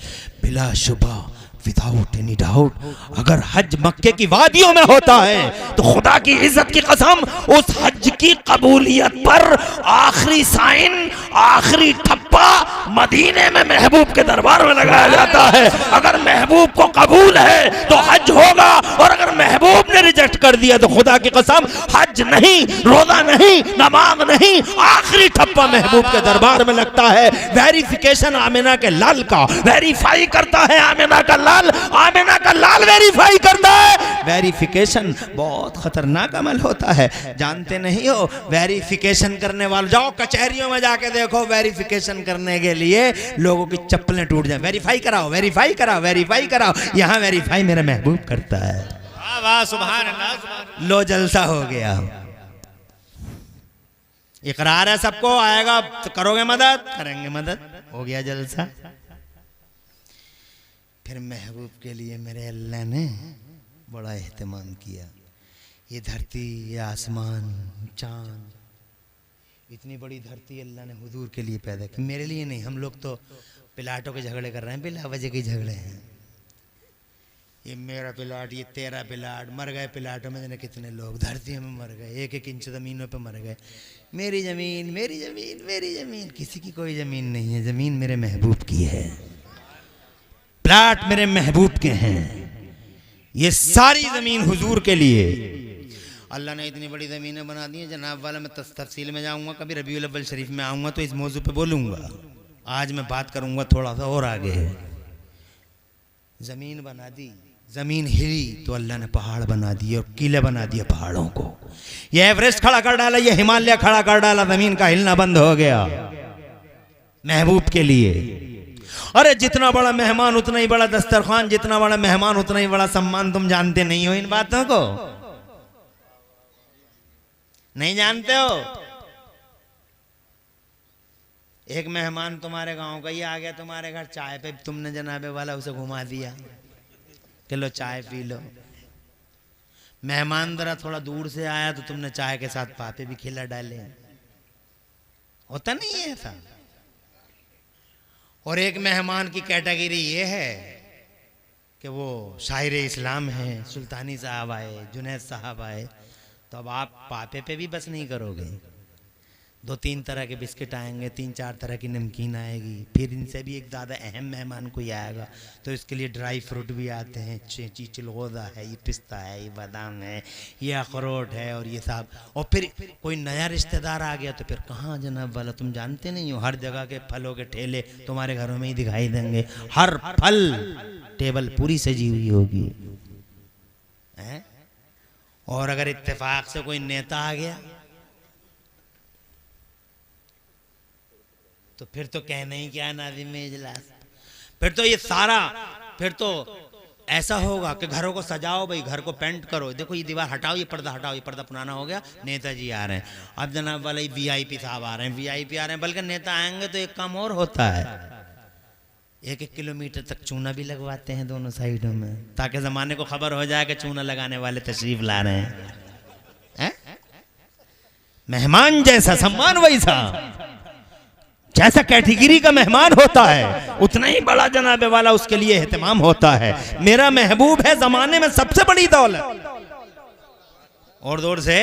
बिला शुबा, विदाउट एनी डाउट, अगर हज मक्के की वादियों में होता है तो खुदा की इज्जत की कसम उस हज की कबूलियत पर आखिरी साइन, आखिरी ठप्पा मदीने में महबूब के दरबार में लगाया जाता है। अगर महबूब को कबूल है तो हज होगा, और अगर महबूब ने रिजेक्ट कर दिया तो खुदा की कसम हज नहीं, रोजा नहीं, नमाज नहीं, आखिरी ठप्पा महबूब के दरबार में लगता है। वेरिफिकेशन आमिना के लाल का वेरीफाई करता है, आमिना का लाल वेरीफाई करता है। वेरिफिकेशन बहुत खतरनाक अमल होता है, जानते नहीं हो? वेरिफिकेशन करने वाले, जाओ कचहरियों में जाके देखो, वेरिफिकेशन करने के लिए लोगों की चप्पलें टूट जाए, वेरीफाई कराओ, वेरीफाई कराओ, वेरीफाई कराओ। यहाँ वेरीफाई मेरा महबूब करता है। वाह वाह, सुभान अल्लाह। लो जलसा हो गया, इकरार है सबको, आएगा तो करोगे मदद, करेंगे मदद, हो गया जलसा। फिर महबूब के लिए मेरे अल्लाह ने बड़ा एहतमाम किया। ये धरती, ये आसमान, चांद, इतनी बड़ी धरती अल्लाह ने हुजूर के लिए पैदा की, मेरे लिए नहीं। हम लोग तो पिलाटों के झगड़े कर रहे हैं, बिला वजह के झगड़े हैं। ये मेरा प्लाट, ये तेरा प्लाट, मर गए प्लाटों में कितने लोग, धरतियों में मर गए, एक एक इंच ज़मीनों पे मर गए। मेरी ज़मीन, मेरी ज़मीन, मेरी ज़मीन। किसी की कोई ज़मीन नहीं है, ज़मीन मेरे महबूब की है, प्लाट मेरे महबूब के हैं। ये सारी ज़मीन हुजूर के लिए अल्लाह ने इतनी बड़ी ज़मीनें बना दी हैं जनाब वाला। मैं तफसील में जाऊँगा, कभी रबीउल अव्वल शरीफ में आऊँगा तो इस मौजू पे बोलूँगा। आज मैं बात करूँगा थोड़ा सा और आगे। ज़मीन बना दी, ज़मीन हिली तो अल्लाह ने पहाड़ बना दिए और किले बना दिए पहाड़ों को। ये एवरेस्ट खड़ा कर डाला, ये हिमालय खड़ा कर डाला, ज़मीन का हिलना बंद हो गया महबूब के लिए। अरे जितना बड़ा मेहमान उतना ही बड़ा दस्तरखान, जितना बड़ा मेहमान उतना ही बड़ा सम्मान। तुम जानते नहीं हो इन बातों को, नहीं जानते हो। एक मेहमान तुम्हारे गांव का ही आ गया तुम्हारे घर, चाय पे तुमने जनाबे वाला उसे घुमा दिया कि लो चाय पी लो। मेहमान जरा थोड़ा दूर से आया तो तुमने चाय के साथ पापे भी खिला डाले। होता नहीं है ऐसा। और एक मेहमान की कैटेगरी ये है कि वो शायर इस्लाम है, सुल्तानी साहब आए, जुनैद साहब आए, तो अब आप पापे पे भी बस नहीं करोगे। 2-3 तरह के बिस्किट आएंगे, 3-4 तरह की नमकीन आएगी, फिर इनसे भी एक ज़्यादा अहम मेहमान कोई आएगा तो इसके लिए ड्राई फ्रूट भी आते हैं, चिलगोज़ा है, ये पिस्ता है, ये बादाम है, ये अखरोट है और ये सब। और फिर कोई नया रिश्तेदार आ गया तो फिर कहाँ जनाब वाला, तुम जानते नहीं हो, हर जगह के फलों के ठेले तुम्हारे घरों में ही दिखाई देंगे। हर फल टेबल पूरी सजी हुई होगी है? और अगर इत्तेफाक से कोई नेता आ गया तो फिर तो कहना ही क्या नाज़िम इजलास। फिर तो ये सारा, फिर तो ऐसा होगा कि घरों को सजाओ भाई, घर को पेंट करो, देखो ये दीवार हटाओ, ये पर्दा हटाओ, ये पर्दा पुराना हो गया, नेताजी आ रहे हैं। अब जनाब वाले वीआईपी साहब आ रहे हैं, वीआईपी आ रहे हैं। बल्कि नेता आएंगे तो एक काम और होता है, 1-1 किलोमीटर तक चूना भी लगवाते हैं दोनों साइडों में, ताकि जमाने को खबर हो जाए कि चूना लगाने वाले तशरीफ ला रहे हैं। मेहमान जैसा सम्मान वैसा, जैसा कैटेगरी का मेहमान होता है उतना ही बड़ा जनाबे वाला उसके लिए एहतमाम होता है। मेरा महबूब है जमाने में सबसे बड़ी दौलत। और दौर से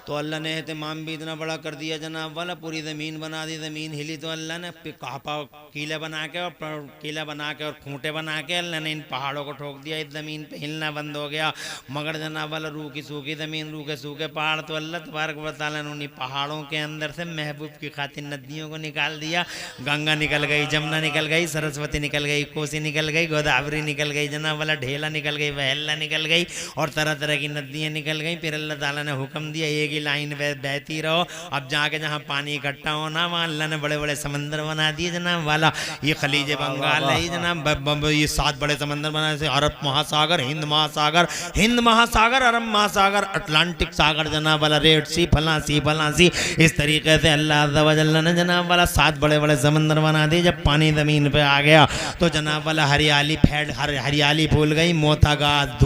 तो अल्लाह ने एहतमाम भी इतना बड़ा कर दिया जनाब वाला, पूरी ज़मीन बना दी। ज़मीन हिली तो अल्लाह ने किले बना के और खूंटे बना के अल्लाह ने इन पहाड़ों को ठोक दिया, इस ज़मीन पे हिलना बंद हो गया। मगर जनाब वाला रूखी सूखी ज़मीन, रूखे सूखे पहाड़, तो अल्लाह तबारक व तआला ने उन्हीं पहाड़ों के अंदर से महबूब की खातिर नदियों को निकाल दिया। गंगा निकल गई, जमुना निकल गई, सरस्वती निकल गई, कोसी निकल गई, गोदावरी निकल गई, जनाब वाला ढेला निकल गई, वहल्ला निकल गई और तरह तरह की नदियाँ निकल गई। फिर अल्लाह ताला ने हुक्म दिया एक ही लाइन बहती रहो। अब जाके जहाँ पानी इकट्ठा होना वहाँ अल्लाह ने बड़े बड़े समंदर बना दिए जनाब वाला। ये खलीज बंगाल है जनाब, ये 7 बड़े समंदर बनाए थे, अरब महासागर, हिंद महासागर, अरब महासागर, अटलांटिक सागर जनाब वाला, रेड सी, फलांसी। इस तरीके से अल्लाह अज़्ज़ा व जल्ल ने जनाब वाला 7 बड़े बड़े समंदर बना दिए। जब पानी ज़मीन पे आ गया तो जनाब वाला हरियाली फूल गई, मोथा घास,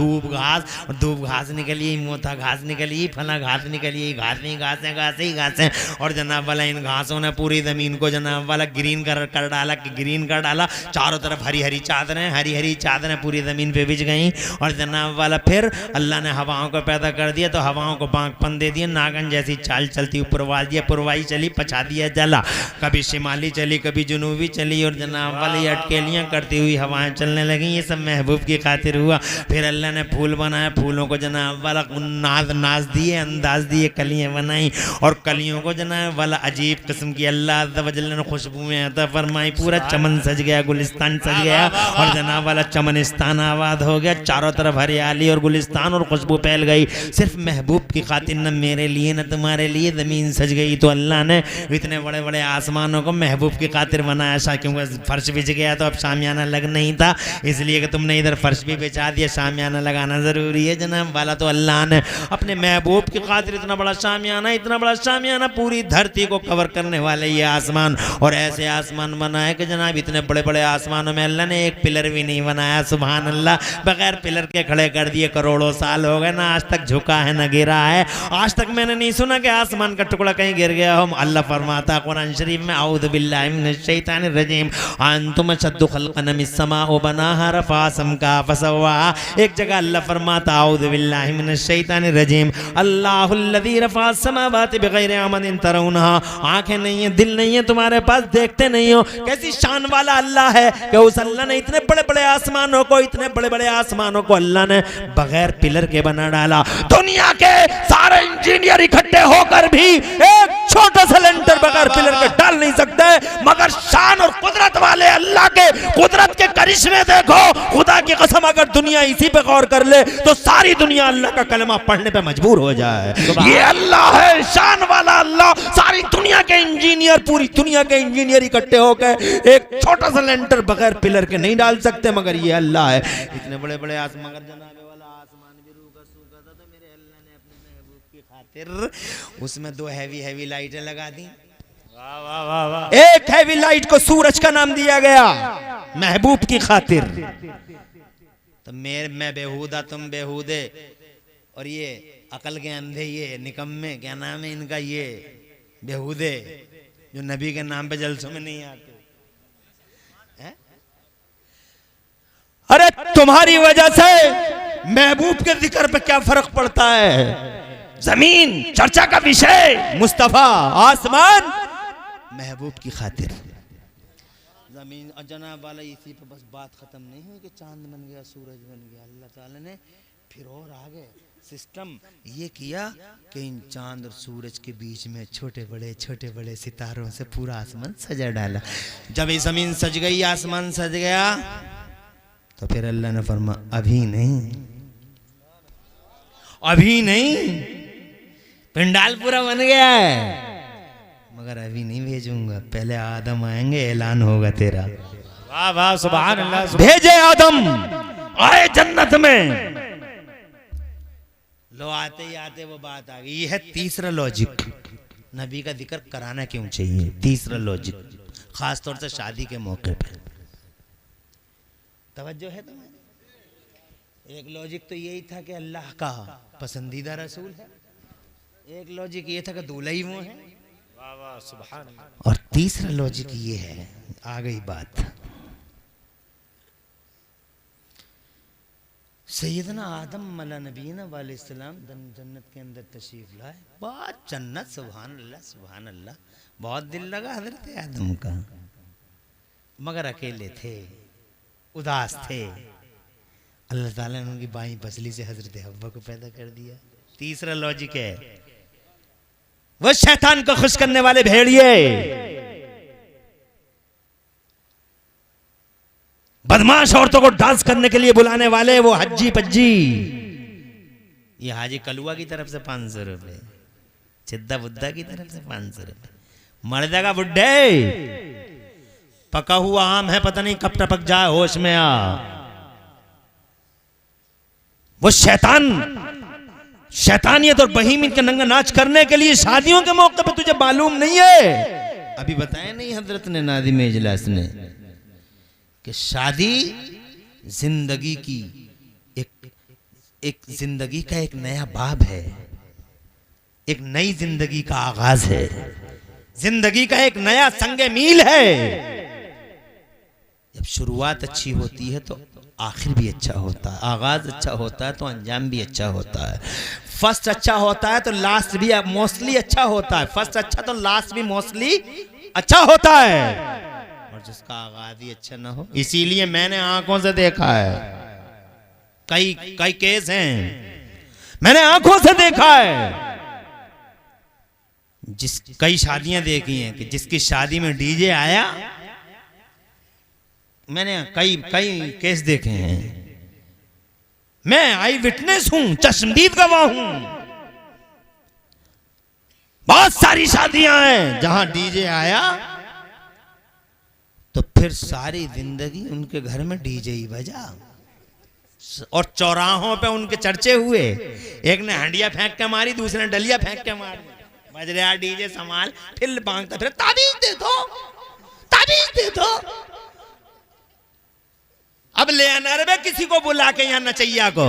धूप घास निकली, मोथा घास निकली, फला घास निकली, घास ही घासें। और जनाब वाला इन घासों ने पूरी ज़मीन को जनाब वाला ग्रीन कर डाला। चारों तरफ हरी चादरें पूरी ज़मीन पे बिछ गईं। और जनाब वाला फिर अल्लाह ने हवाओं को पैदा कर दिया, तो हवाओं को बांकपन दे दिया, नागन जैसी चाल चलती, पुरवाई चली, पछा दिया जला, कभी शिमाली चली, कभी जुनूबी चली, और जनाब वाली अटकेलियाँ करती हुई हवाएं चलने लगी। ये सब महबूब की खातिर हुआ। फिर अल्लाह ने फूल बनाया, फूलों को जनाब वाला नाज दिए, अंदाज दिए, कलियाँ बनाई, और कलियों को जनाब वाला अजीब किस्म की अल्लाह अज़्ज़ा व जल्ल ने खुशबुएं अता फरमाई। पूरा चमन सज गया, गुलिस्तान सज गया, और जनाब वाला चमनिस्तान आबाद हो गया। चारों तरफ हरियाली और गुलिस्तान और खुशबू फैल गई। सिर्फ महबूब की खातिर, न मेरे लिए न तुम्हारे लिए, ज़मीन सज गई। तो अल्लाह ने इतने बड़े बड़े आसमानों को महबूब की खातिर बनाया। क्योंकि फर्श बिछ गया तो अब शामियाना लग नहीं था, इसलिए कि तुमने इधर फर्श भी बिछा दिया, शामियाना लगाना ज़रूरी है जनाब वाला। तो अल्लाह ने अपने महबूब की खातिर इतना बड़ा शामियाना, इतना बड़ा शामियाना, पूरी धरती को कवर करने वाले ये आसमान। और ऐसे आसमान बनाए कि जनाब इतने बड़े बड़े आसमानों में अल्लाह ने एक पिलर भी नहीं बनाया। सुभान अल्लाह, बगैर पिलर के खड़े कर दिए। करोड़ों साल हो गए ना, आज तक झुका है ना गिरा है। आज तक मैंने नहीं सुना कि आसमान का टुकड़ा कहीं गिर गया हो। अल्लाह फरमाता कुरान शरीफ में, औज़ु बिल्लाहि मिनश शैतानिर रजीम, अंतुम अशद्दु खल्क़न मिस्समाउ बनाहा रफ़ा समका फसव्वा। एक जगह अल्लाह फरमाता, औज़ु बिल्लाहि मिनश शैतानिर रजीम, अल्लाहुल्लज़ी रफ़ा समावाति बिग़ैरि अमदिन तरौनहा। आंखें नहीं है, दिल नहीं है तुम्हारे पास, देखते नहीं हो। कैसी शान वाला अल्लाह है कि उस अल्लाह ने इतने बड़े बड़े आसमानों को, इतने बड़े बड़े आसमानों को अल्लाह ने बगैर पिलर के बना डाला। दुनिया के सारे इंजीनियर इकट्ठे होकर भी एक छोटा सा लेंटर बगैर पिलर के डाल नहीं सकते, मगर शान और कुदरत वाले अल्लाह के कुदरत के करिश्मे देखो। खुदा की कसम, अगर दुनिया इसी पे गौर कर ले तो सारी दुनिया अल्लाह का कलमा पढ़ने पे मजबूर हो जाए। ये अल्लाह है, शान वाला अल्लाह। सारी दुनिया के इंजीनियर, पूरी दुनिया के इंजीनियर इकट्ठे होकर एक छोटा सा लेंटर बगैर पिलर के नहीं डाल सकते, मगर ये अल्लाह है। इतने बड़े बड़े आसमान, मगर जनाबे वाला आसमान भी रूखा सूखा था, तो मेरे अल्लाह ने अपने महबूब की खातिर उसमें 2 हैवी लाइटें लगा दी। वाह वाह वाह वाह। एक हैवी लाइट को सूरज का नाम दिया गया महबूब की खातिर। तो मैं बेहुदा, तुम बेहुदे, और ये अकल के अंधे, ये निकम्मे, क्या नाम है इनका, ये बेहुदे जो नबी के नाम पे जलसों में नहीं आते। अरे तुम्हारी वजह से महबूब के जिक्र पे क्या फर्क पड़ता है। जमीन चर्चा का विषय मुस्तफा, आसमान महबूब की खातिर। जमीन और जनाब वाला, इसी पे बस बात खत्म नहीं हुई कि चांद बन गया, सूरज बन गया। अल्लाह ताला ने फिर और आगे सिस्टम ये किया कि इन चांद और सूरज के बीच में छोटे बड़े सितारों से पूरा आसमान सजा डाला। जब ये जमीन सज गई, आसमान सज गया, तो फिर अल्लाह ने फरमा, अभी नहीं, पंडाल पूरा बन गया है, मगर अभी नहीं भेजूंगा, पहले आदम आएंगे, ऐलान होगा तेरा। वाह वाह, सुभान अल्लाह। भेजे आदम, आए जन्नत में। लो आते ही आते वो बात आ गई। ये है तीसरा लॉजिक, नबी का जिक्र कराना क्यों चाहिए। तीसरा लॉजिक, खास तौर से शादी के मौके पे। तवज्जो है तुम्हें। एक लॉजिक तो यही था कि अल्लाह का पसंदीदा रसूल है, एक लॉजिक ये था कि दूल्हा ही वो है। वाह वाह, सुभान अल्लाह। और तीसरा लॉजिक ये है, आ गई बात, सैयदना आदम अला नबीना वालेस्सलाम जन्नत के अंदर तशरीफ लाए। बहुत जन्नत, सुभान अल्लाह, बहुत दिल लगा हजरत आदम का, मगर अकेले थे, उदास थे। अल्लाह ताला ने उनकी बाईं पसली से हजरत हव्वा को पैदा कर दिया। तीसरा लॉजिक है, वो शैतान को खुश करने वाले भेड़िए, बदमाश औरतों को डांस करने के लिए बुलाने वाले वो हज्जी पज्जी। ये हाजी कलुआ की तरफ से 500 रुपए, चिद्दा बुद्धा की तरफ से 500 रुपए। मर जाएगा बुड्ढे, पका हुआ आम है, पता नहीं कब टपक जाए, होश में आ। वो शैतानियत और बहीमियत का नंगा नाच करने के लिए शादियों के मौके पर तुझे मालूम नहीं है। अभी बताया नहीं हजरत ने नादिम इजलास ने कि शादी जिंदगी की एक जिंदगी का एक नया बाब है, एक नई जिंदगी का आगाज है, जिंदगी का एक नया संगे मील है। जब शुरुआत अच्छी होती है तो आखिर भी अच्छा होता है, आगाज अच्छा होता है तो अंजाम भी अच्छा होता है। फर्स्ट अच्छा होता है तो लास्ट भी मोस्टली अच्छा होता है, फर्स्ट अच्छा तो लास्ट भी मोस्टली अच्छा होता है। और जिसका आगाज ही अच्छा ना हो, इसीलिए मैंने आंखों से देखा है, कई केस हैं, मैंने आंखों से देखा है। कई शादियां देखी हैं कि जिसकी शादी में डीजे आया, मैंने कई केस देखे हैं, मैं आई विटनेस हूं, चश्मदीद गवाह हूं। बहुत सारी शादियां हैं जहां डीजे आया तो फिर सारी जिंदगी उनके घर में डीजे ही बजा। और चौराहों पे उनके चर्चे हुए। एक ने हंडिया फेंक के मारी, दूसरे ने डलिया फेंक के मारी। बज रहा डीजे संभाल, फिर मांगता फिर ताबीज दे दो, ताबीज दे दो। अब ले आना रे किसी को बुला के यहाँ नचैया को।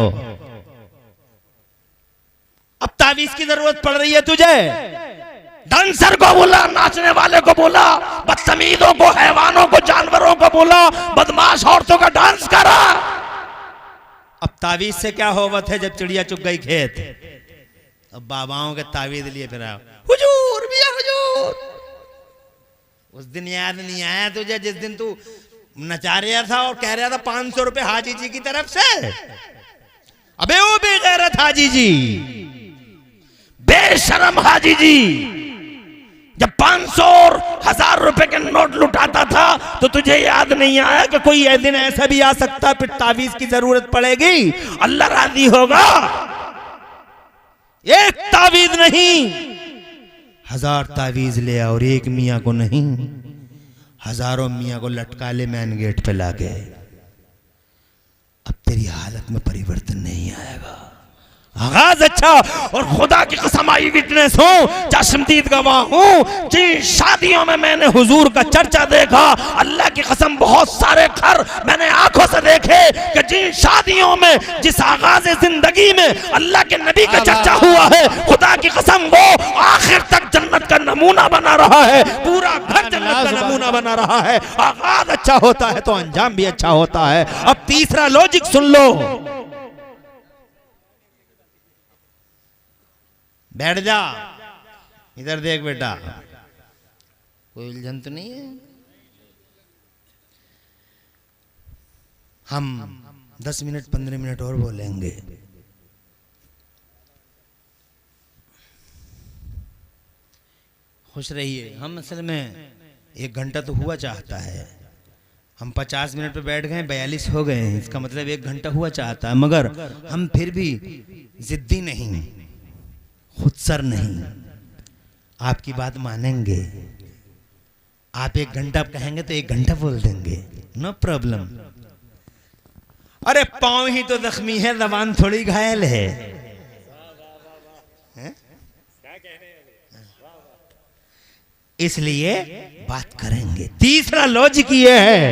अब ताबीज की जरूरत पड़ रही है तुझे। डांसर को बोला, नाचने वाले को बोला, बदतमीजों को, हैवानों को, जानवरों को बोला, बदमाश औरतों का डांस करा। अब ताबीज से क्या होवत है जब चिड़िया चुग गई खेत। अब बाबाओं के ताबीज लिए फिर आओ, हुजूर भैया हुजूर। उस दिन याद नहीं आया तुझे जिस दिन तू नचा रहा था और कह रहा था 500 रुपए हाजी जी की तरफ से। अबे वो बेगैरत हाजी जी, बेशरम हाजी जी, जब 500 और 1000 रुपए के नोट लुटाता था तो तुझे याद नहीं आया कि कोई दिन ऐसा भी आ सकता फिर तावीज की जरूरत पड़ेगी, अल्लाह राजी होगा। एक तावीज नहीं 1000 तावीज ले और एक मियां को नहीं, हजारों मियां को लटका ले मैन गेट पे लाके। अब तेरी हालत में परिवर्तन नहीं आएगा। आगाज अच्छा, और खुदा की कसम आई विटनेस हूं, चश्मदीद गवाह हूं, जिन शादियों में मैंने हुजूर का चर्चा देखा, अल्लाह की कसम बहुत सारे घर मैंने आंखों से देखे कि जिन शादियों में, जिस आगाज जिंदगी में अल्लाह के नबी का चर्चा हुआ है, खुदा की कसम वो आखिर तक जन्नत का नमूना बना रहा है, पूरा घर जन्नत का नमूना बना रहा है। आगाज अच्छा होता है तो अंजाम भी अच्छा होता है। अब तीसरा लॉजिक सुन लो, बैठ जा, इधर देख बेटा, कोई उलझन तो नहीं है। हम 10 मिनट 15 मिनट और बोलेंगे। खुश रहिए। हम असल में 1 घंटा तो हुआ चाहता है, हम 50 मिनट पे बैठ गए, 42 हो गए हैं, इसका मतलब 1 घंटा हुआ चाहता है, मगर हम फिर भी जिद्दी नहीं, खुदसर नहीं, आपकी बात मानेंगे। आप 1 घंटा कहेंगे तो 1 घंटा बोल देंगे, नो प्रॉब्लम। अरे पांव ही तो जख्मी है, जबान थोड़ी घायल है। इसलिए बात करेंगे। तीसरा लॉजिक ये है,